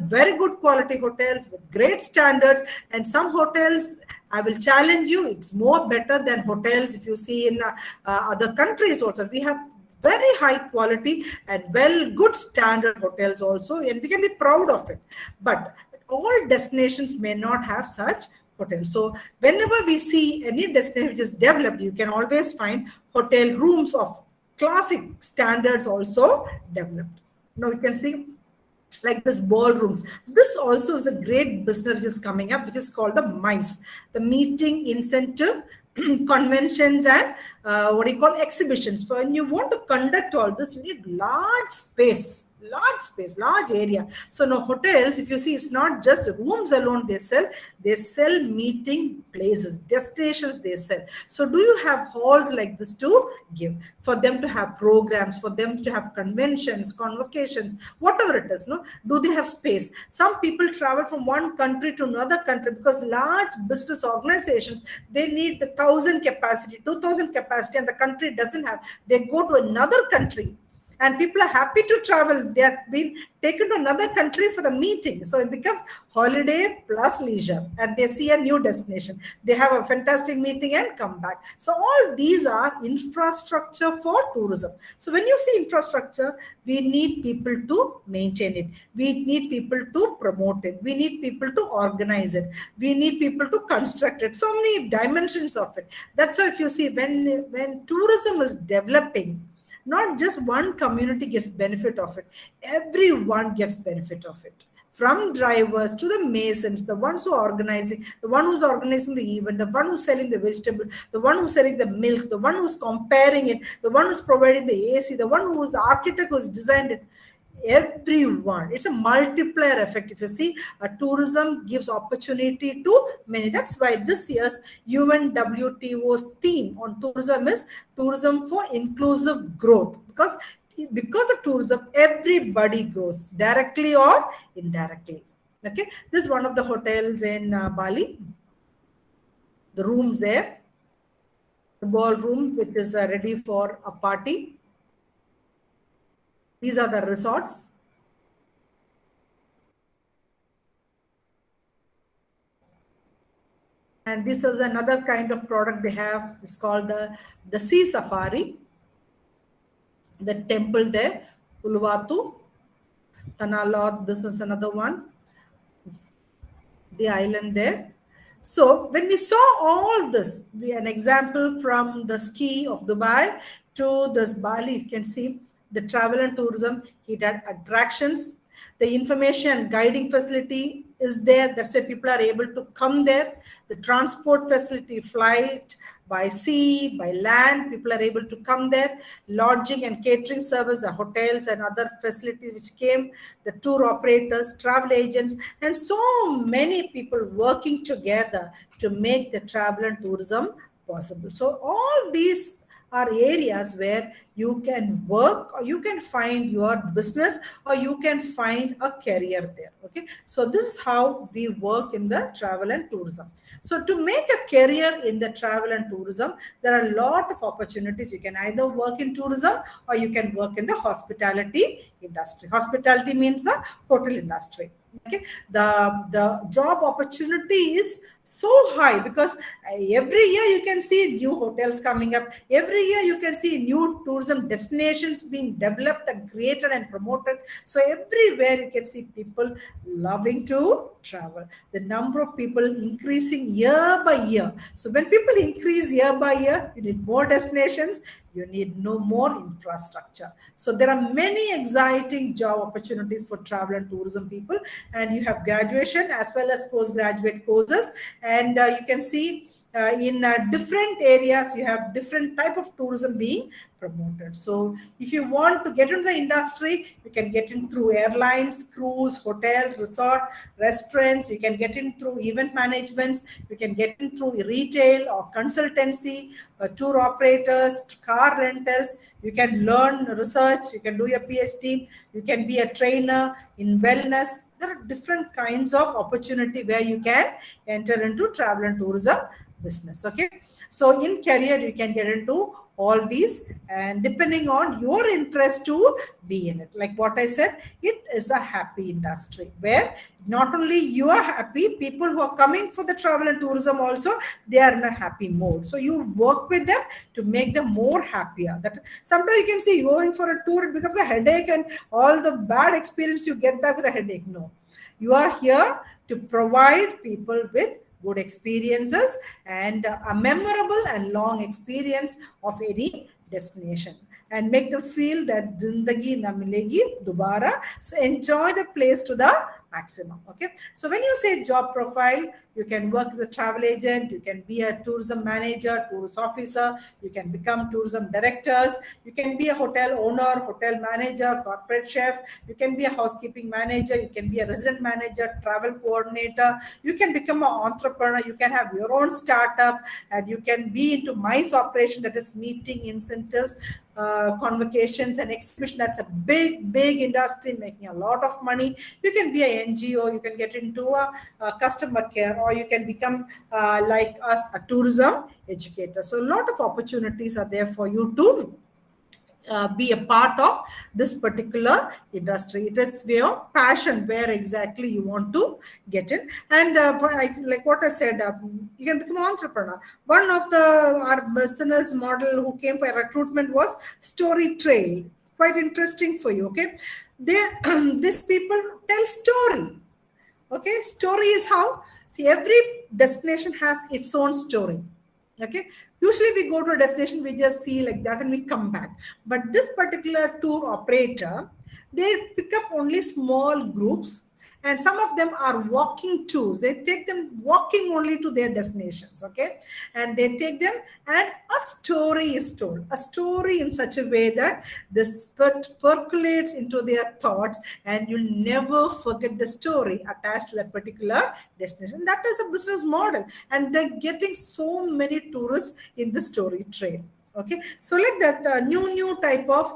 very good quality hotels with great standards. And some hotels, I will challenge you, it's more better than hotels if you see in other countries also. We have very high quality and good standard hotels also, and we can be proud of it. But all destinations may not have such hotels. So whenever we see any destination which is developed, you can always find hotel rooms of classic standards also developed. Now you can see like this ballrooms. This also is a great business which is coming up, which is called the MICE, the Meeting Incentive Conventions and exhibitions. For when you want to conduct all this, you need large space, large space, large area. So now hotels, if you see, it's not just rooms alone they sell meeting places, destinations they sell. So do you have halls like this to give, for them to have programs, for them to have conventions, convocations, whatever it is? No, do they have space? Some people travel from one country to another country because large business organizations, they need the 1,000 capacity, 2,000 capacity, and the country doesn't have. They go to another country, and people are happy to travel. They are being taken to another country for the meeting. So it becomes holiday plus leisure, and they see a new destination. They have a fantastic meeting and come back. So all these are infrastructure for tourism. So when you see infrastructure, we need people to maintain it. We need people to promote it. We need people to organize it. We need people to construct it. So many dimensions of it. That's why if you see, when tourism is developing, not just one community gets benefit of it, everyone gets benefit of it. From drivers to the masons, the ones who are organizing, the one who's organizing the event, the one who's selling the vegetable, the one who's selling the milk, the one who's comparing it, the one who's providing the AC, the one who's the architect who's designed it. Everyone. It's a multiplier effect. If you see, tourism gives opportunity to many. That's why this year's UNWTO's theme on tourism is tourism for inclusive growth, because of tourism, everybody grows, directly or indirectly. Okay, this is one of the hotels in Bali. The rooms there, the ballroom, which is ready for a party. These are the resorts. And this is another kind of product they have. It's called the Sea Safari. The temple there, Uluwatu, Tanalot, this is another one. The island there. So when we saw all this, an example from the ski of Dubai to this Bali, you can see the travel and tourism, it had attractions. The information and guiding facility is there. That's why people are able to come there. The transport facility, flight, by sea, by land, people are able to come there. Lodging and catering service, the hotels and other facilities which came, the tour operators, travel agents, and so many people working together to make the travel and tourism possible. So all these are areas where you can work, or you can find your business, or you can find a career there. Okay, so this is how we work in the travel and tourism. So to make a career in the travel and tourism, there are a lot of opportunities. You can either work in tourism or you can work in the hospitality industry. Hospitality means the hotel industry. Okay, the job opportunity is so high because every year you can see new hotels coming up. Every year you can see new tourism destinations being developed and created and promoted. So everywhere you can see people loving to travel. The number of people increasing year by year. So when people increase year by year, you need more destinations. You need no more infrastructure. So there are many exciting job opportunities for travel and tourism people. And you have graduation as well as postgraduate courses. And you can see in different areas, you have different type of tourism being promoted. So if you want to get into the industry, you can get in through airlines, cruise, hotel, resort, restaurants. You can get in through event managements. You can get in through retail or consultancy, tour operators, car rentals. You can learn research. You can do your PhD. You can be a trainer in wellness. There are different kinds of opportunity where you can enter into travel and tourism business. Okay, so in career you can get into all these, and depending on your interest to be in it. Like what I said, it is a happy industry where not only you are happy, people who are coming for the travel and tourism also, they are in a happy mode. So you work with them to make them more happier. That sometimes you can see going for a tour, it becomes a headache, and all the bad experience you get back with a headache. No, you are here to provide people with good experiences and a memorable and long experience of any destination, and make them feel that zindagi na milegi dobara. So enjoy the place to the maximum. Okay, so when you say job profile, You can work as a travel agent. You can be a tourism manager, tourist officer. You can become tourism directors. You can be a hotel owner, hotel manager, corporate chef. You can be a housekeeping manager. You can be a resident manager, travel coordinator. You can become an entrepreneur. You can have your own startup, and you can be into MICE operation, that is meeting, incentives, convocations and exhibition. That's a big industry making a lot of money. You can be a NGO, you can get into a customer care, or you can become like us, a tourism educator. So a lot of opportunities are there for you to be a part of this particular industry. It is your passion, where exactly you want to get in. And like what I said, you can become an entrepreneur. One of our business model who came for recruitment was Story Trail. Quite interesting for you. Okay, these people tell story. Okay, story is how, see, every destination has its own story. Okay, usually we go to a destination, we just see like that and we come back. But this particular tour operator, they pick up only small groups, and some of them are walking tours. They take them walking only to their destinations. Okay, and they take them, and a story is told, a story in such a way that this percolates into their thoughts, and you'll never forget the story attached to that particular destination. That is a business model, and they're getting so many tourists in the Story Trail. Okay, so like that, new type of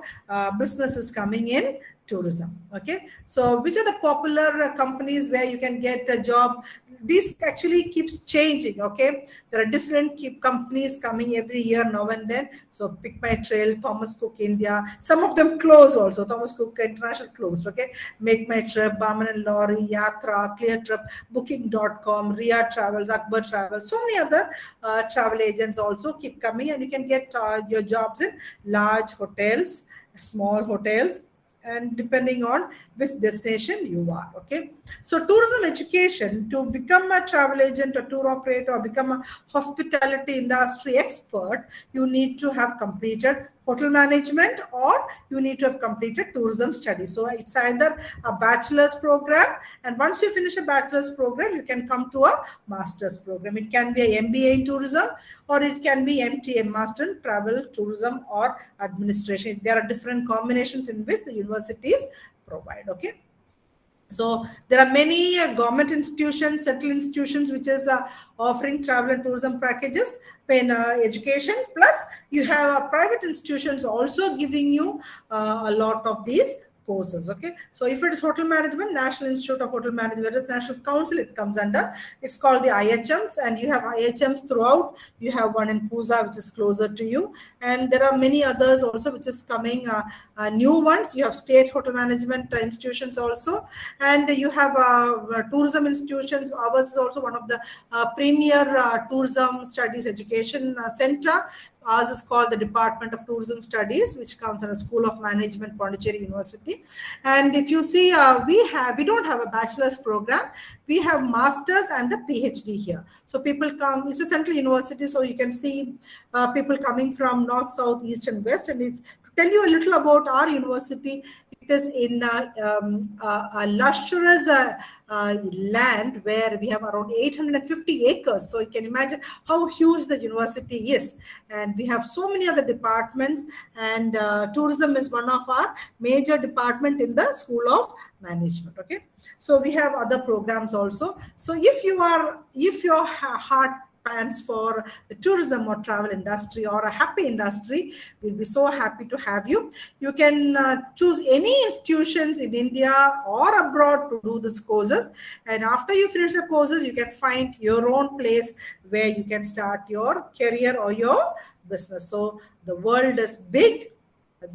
businesses coming in tourism. Okay, so which are the popular companies where you can get a job? This actually keeps changing. Okay, there are different companies coming every year now and then. So Pick My Trail, Thomas Cook India, some of them close also. Thomas Cook International closed. Okay, Make My Trip, Barman and Laurie, Yatra, Clear Trip, Booking.com, Ria Travels, Akbar Travels, so many other travel agents also keep coming, and you can get your jobs in large hotels, small hotels, and depending on which destination you are. Okay, so tourism education, to become a travel agent or tour operator or become a hospitality industry expert, you need to have completed hotel management, or you need to have completed tourism studies. So it's either a bachelor's program, and once you finish a bachelor's program, you can come to a master's program. It can be an MBA in tourism, or it can be MTA, Master in Travel, Tourism or Administration. There are different combinations in which the universities provide. Okay, so there are many government institutions, central institutions, which is offering travel and tourism packages in education. Plus, you have private institutions also giving you a lot of these courses. Okay, so if it is hotel management, National Institute of Hotel Management, is National Council it comes under. It's called the IHMs, and you have IHMs throughout. You have one in Pusa, which is closer to you, and there are many others also which is coming, new ones. You have state hotel management institutions also, and you have tourism institutions. Ours is also one of the premier tourism studies education center. Ours is called the Department of Tourism Studies, which comes under School of Management, Pondicherry University. And if you see, we don't have a bachelor's program. We have masters and the PhD here. So people come, it's a central university, so you can see people coming from north, south, east, and west. And if to tell you a little about our university, it is in a lustrous land where we have around 850 acres. So you can imagine how huge the university is. And we have so many other departments, and tourism is one of our major department in the School of Management. Okay, so we have other programs also. So if your heart pants for the tourism or travel industry or a happy industry, we'll be so happy to have you. You can choose any institutions in India or abroad to do these courses, and after you finish the courses, you can find your own place where you can start your career or your business. So the world is big,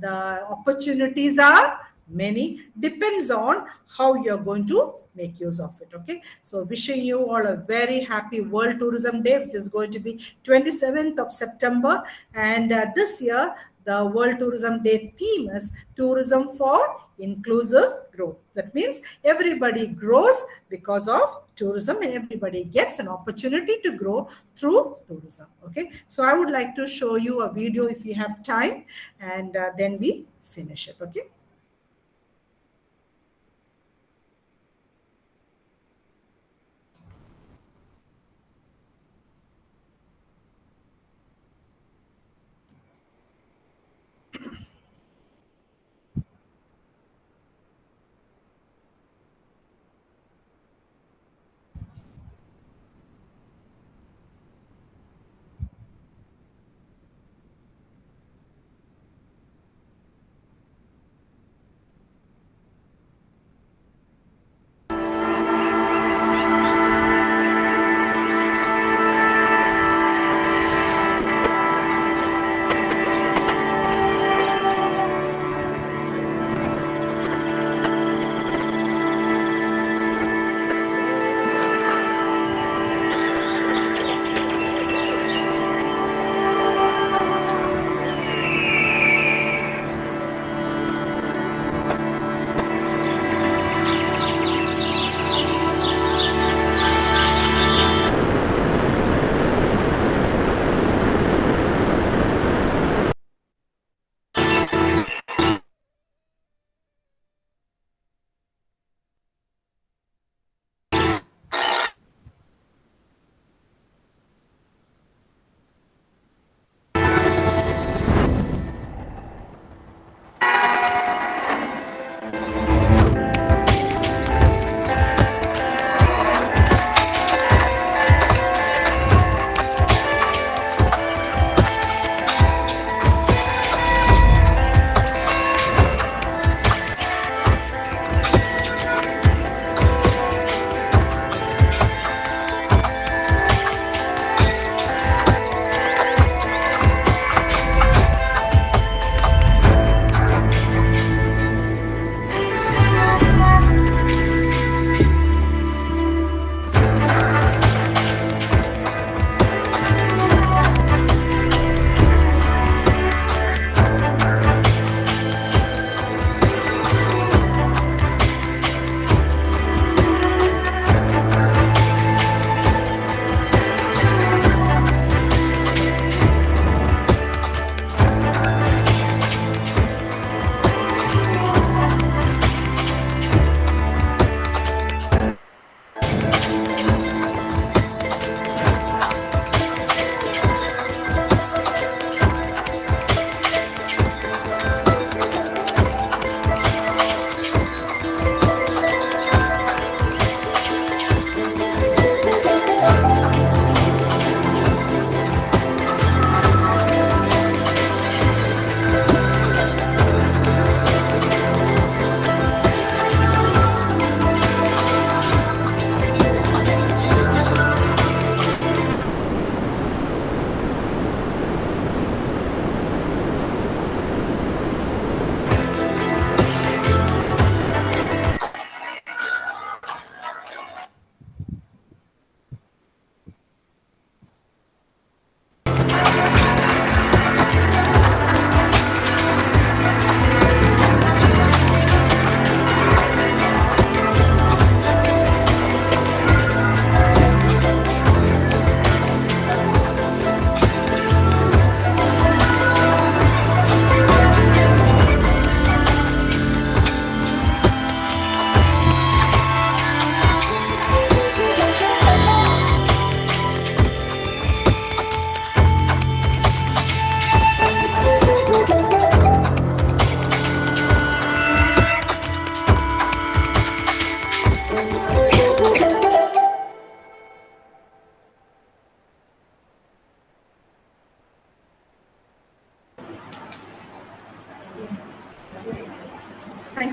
the opportunities are many, depends on how you're going to make use of it. Okay, so wishing you all a very happy World Tourism Day, which is going to be 27th of September. And this year the World Tourism Day theme is Tourism for Inclusive Growth. That means everybody grows because of tourism, and everybody gets an opportunity to grow through tourism. Okay, so I would like to show you a video if you have time, and then we finish it. Okay.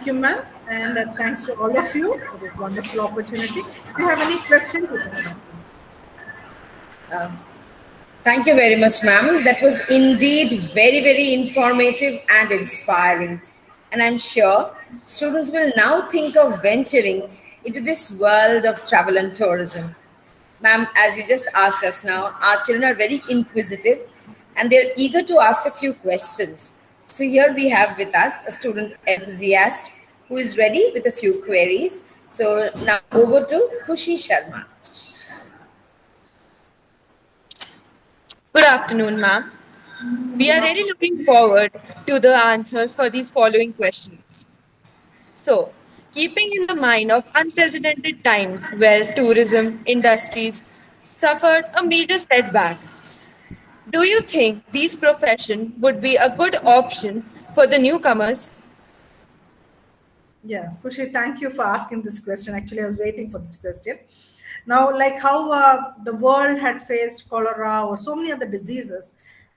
you, ma'am, and thanks to all of you for this wonderful opportunity. If you have any questions, you can ask me. Thank you very much, ma'am. That was indeed very, very informative and inspiring. And I'm sure students will now think of venturing into this world of travel and tourism. Ma'am, as you just asked us now, our children are very inquisitive and they're eager to ask a few questions. So here we have with us a student enthusiast who is ready with a few queries. So now over to Khushi Sharma. Good afternoon, ma'am. We are really looking forward to the answers for these following questions. So, keeping in the mind of unprecedented times where tourism industries suffered a major setback, do you think these professions would be a good option for the newcomers? Yeah, Khushi, thank you for asking this question. Actually, I was waiting for this question. Now, like how the world had faced cholera or so many other diseases,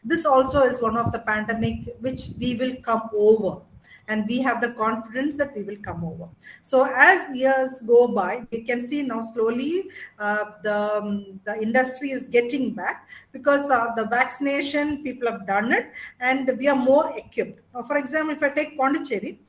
this also is one of the pandemic which we will come over. And we have the confidence that we will come over. So as years go by, we can see now slowly the industry is getting back because the vaccination, people have done it and we are more equipped. Now, for example, if I take Pondicherry,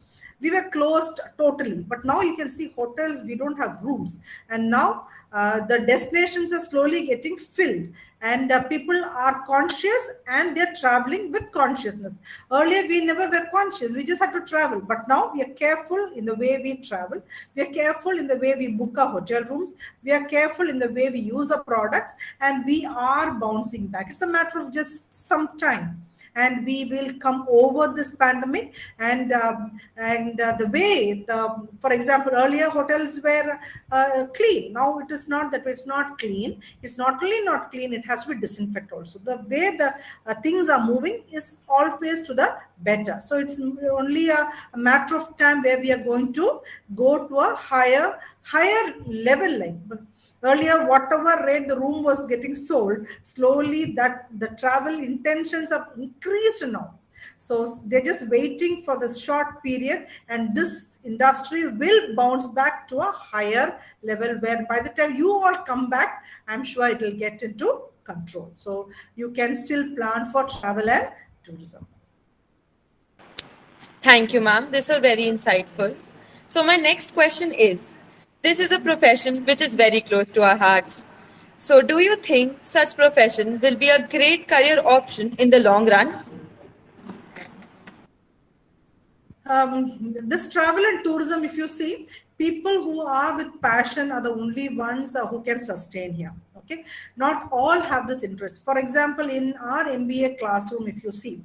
we were closed totally, but now you can see hotels, we don't have rooms. And now the destinations are slowly getting filled and people are conscious and they're traveling with consciousness. Earlier, we never were conscious. We just had to travel. But now we are careful in the way we travel. We are careful in the way we book our hotel rooms. We are careful in the way we use our products and we are bouncing back. It's a matter of just some time. And we will come over this pandemic and the way for example, earlier hotels were clean. Now it is not that it's not clean. It's not really not clean. It has to be disinfected also. The way the things are moving is always to the better. So it's only a matter of time where we are going to go to a higher level. Like earlier, whatever rate the room was getting sold, slowly that the travel intentions have increased now. So they're just waiting for the short period and this industry will bounce back to a higher level where by the time you all come back, I'm sure it will get into control. So you can still plan for travel and tourism. Thank you, ma'am. This was very insightful. So my next question is, this is a profession which is very close to our hearts. So do you think such profession will be a great career option in the long run? This travel and tourism, if you see, people who are with passion are the only ones who can sustain here. Okay, not all have this interest. For example, in our MBA classroom, if you see,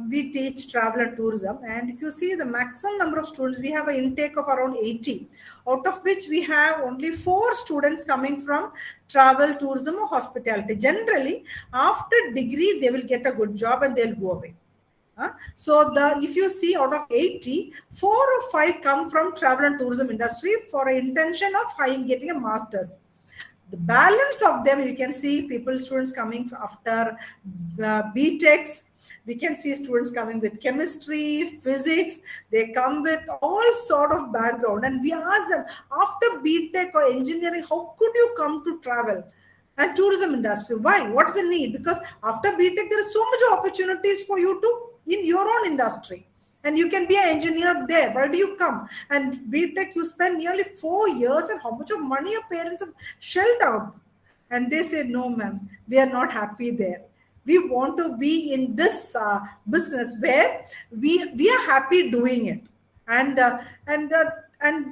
we teach travel and tourism, and if you see the maximum number of students, we have an intake of around 80, out of which we have only 4 students coming from travel, tourism or hospitality. Generally, after degree, they will get a good job and they'll go away. So if you see out of 80, 4 or 5 come from travel and tourism industry for an intention of getting a master's. The balance of them, you can see students coming after BTechs. We can see students coming with chemistry, physics. They come with all sort of background. And we ask them, after BTech or engineering, how could you come to travel and tourism industry? Why? What is the need? Because after BTech, there are so much opportunities for you to in your own industry. And you can be an engineer there. Why do you come? And BTech, you spend nearly 4 years and how much of money your parents have shelled out. And they say, no, ma'am, we are not happy there. We want to be in this business where we are happy doing it. And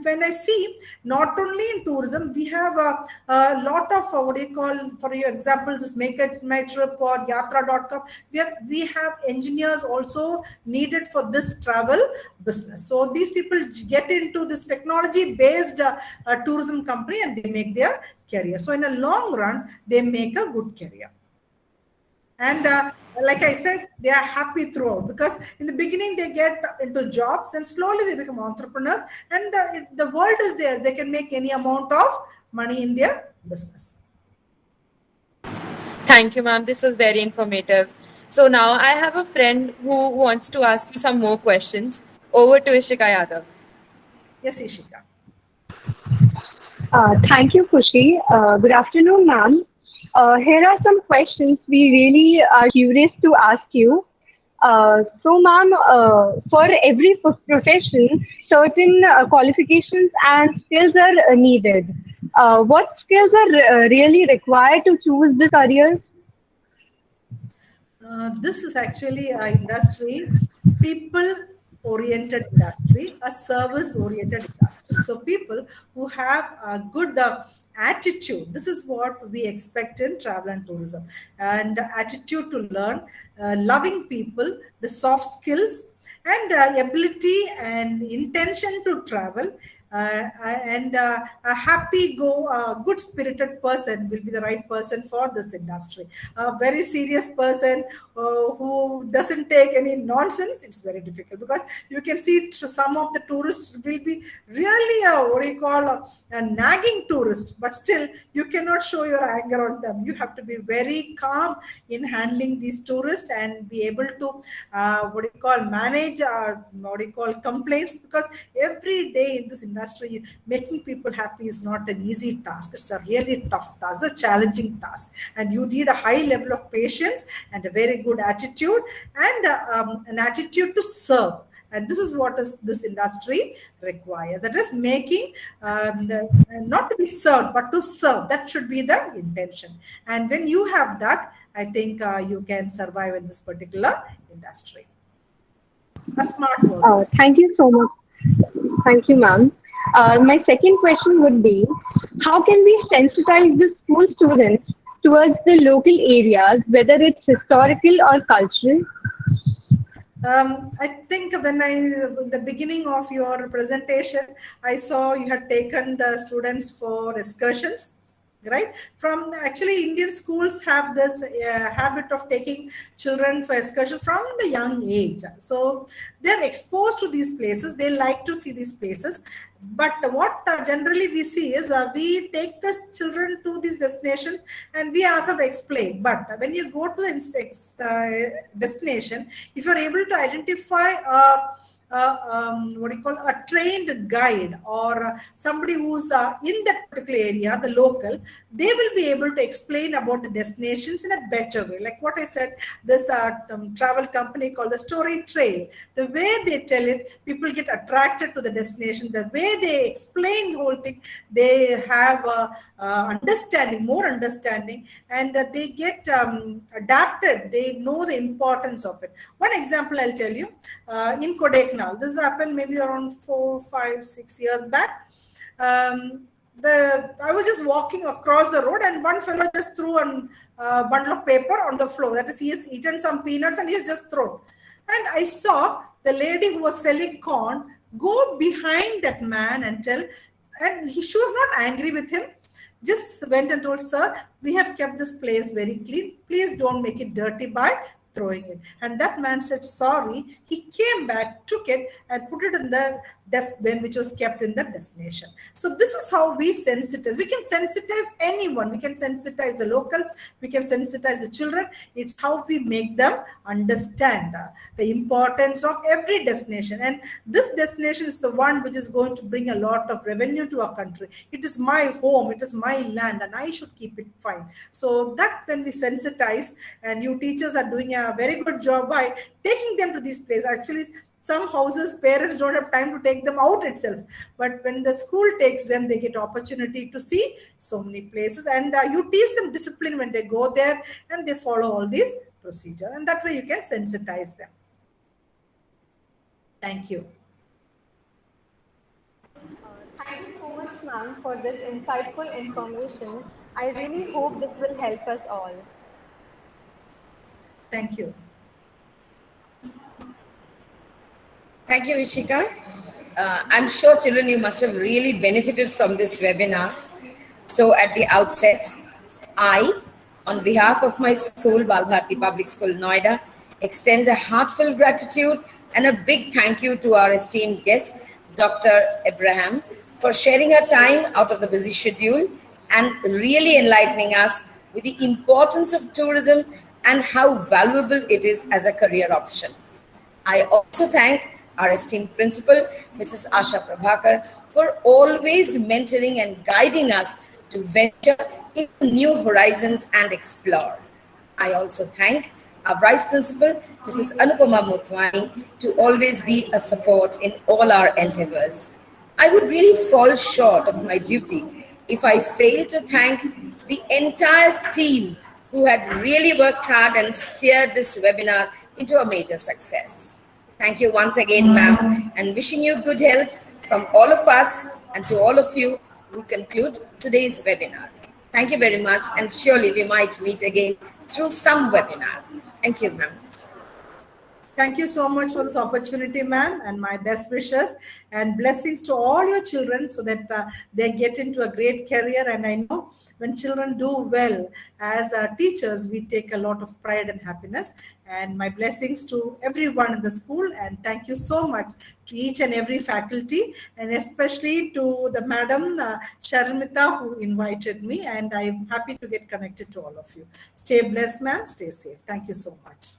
when I see, not only in tourism, we have a lot of, for your example, this Make It My Trip or Yatra.com. We have engineers also needed for this travel business. So these people get into this technology-based tourism company and they make their career. So in a long run, they make a good career. And like I said, they are happy throughout because in the beginning they get into jobs and slowly they become entrepreneurs and the world is theirs. They can make any amount of money in their business. Thank you, ma'am. This was very informative. So now I have a friend who wants to ask you some more questions. Over to Ishika Yadav. Yes, Ishika. Thank you, Khushi. Good afternoon, ma'am. Here are some questions we really are curious to ask you. So, ma'am, for every profession, certain qualifications and skills are needed. What skills are really required to choose these careers? This is actually an industry, people-oriented industry, a service-oriented industry. So people who have a good attitude, this is what we expect in travel and tourism. And attitude to learn, loving people, the soft skills, and ability and intention to travel, and a happy go good spirited person will be the right person for this industry. A very serious person who doesn't take any nonsense, it's very difficult, because you can see some of the tourists will be really what do you call a nagging tourist, but still you cannot show your anger on them. You have to be very calm in handling these tourists and be able to what do you call manage what do you call complaints, because every day in this industry making people happy is not an easy task. It's a really tough task, a challenging task, and you need a high level of patience and a very good attitude, and an attitude to serve. And this is what this industry requires. That is making not to be served, but to serve. That should be the intention. And when you have that, I think you can survive in this particular industry. A smart work. Thank you so much. Thank you, ma'am. My second question would be, how can we sensitize the school students towards the local areas, whether it's historical or cultural? I think when the beginning of your presentation, I saw you had taken the students for excursions, right? From actually Indian schools have this habit of taking children for excursion from the young age. So they're exposed to these places. They like to see these places. But what generally we see is we take the children to these destinations and we ourselves explain. But when you go to the destination, if you're able to identify what do you call a trained guide or somebody who's in that particular area, the local, they will be able to explain about the destinations in a better way. Like what I said, this travel company called the Story Trail, the way they tell it, people get attracted to the destination. The way they explain the whole thing, they have understanding, more understanding, and they get adapted. They know the importance of it. One example I'll tell you, in Kodaikanal, this happened maybe around 4, 5, 6 years back. I was just walking across the road and one fellow just threw a bundle of paper on the floor. That is, he has eaten some peanuts and he's just thrown. And I saw the lady who was selling corn go behind that man and tell, and she was not angry with him, just went and told, sir, we have kept this place very clean. Please don't make it dirty by throwing it. And that man said sorry. He came back, took it and put it in the dustbin which was kept in the destination. So this is how we sensitize. We can sensitize anyone. We can sensitize the locals. We can sensitize the children. It's how we make them understand the importance of every destination. And this destination is the one which is going to bring a lot of revenue to our country. It is my home. It is my land and I should keep it fine. So that when we sensitize, and you teachers are doing a very good job by taking them to these places. Actually, some houses, parents don't have time to take them out itself. But when the school takes them, they get opportunity to see so many places. And you teach them discipline when they go there and they follow all these procedures. And that way you can sensitize them. Thank you. Thank you so much, ma'am, for this insightful information. I really hope this will help us all. Thank you. Thank you, Ishika. I'm sure, children, you must have really benefited from this webinar. So at the outset, I, on behalf of my school, Bal Bharati Public School, Noida, extend a heartfelt gratitude and a big thank you to our esteemed guest, Dr. Abraham, for sharing her time out of the busy schedule and really enlightening us with the importance of tourism and how valuable it is as a career option. I also thank our esteemed principal, Mrs. Asha Prabhakar, for always mentoring and guiding us to venture into new horizons and explore. I also thank our Vice Principal, Mrs. Anupama Motwani, to always be a support in all our endeavors. I would really fall short of my duty if I fail to thank the entire team who had really worked hard and steered this webinar into a major success. Thank you once again, ma'am, and wishing you good health from all of us, and to all of you, we conclude today's webinar. Thank you very much, and surely we might meet again through some webinar. Thank you, ma'am. Thank you so much for this opportunity, ma'am, and my best wishes and blessings to all your children so that they get into a great career. And I know when children do well, as teachers, we take a lot of pride and happiness. And my blessings to everyone in the school, and thank you so much to each and every faculty, and especially to the Madam Sharmita who invited me, and I'm happy to get connected to all of you. Stay blessed, ma'am. Stay safe. Thank you so much.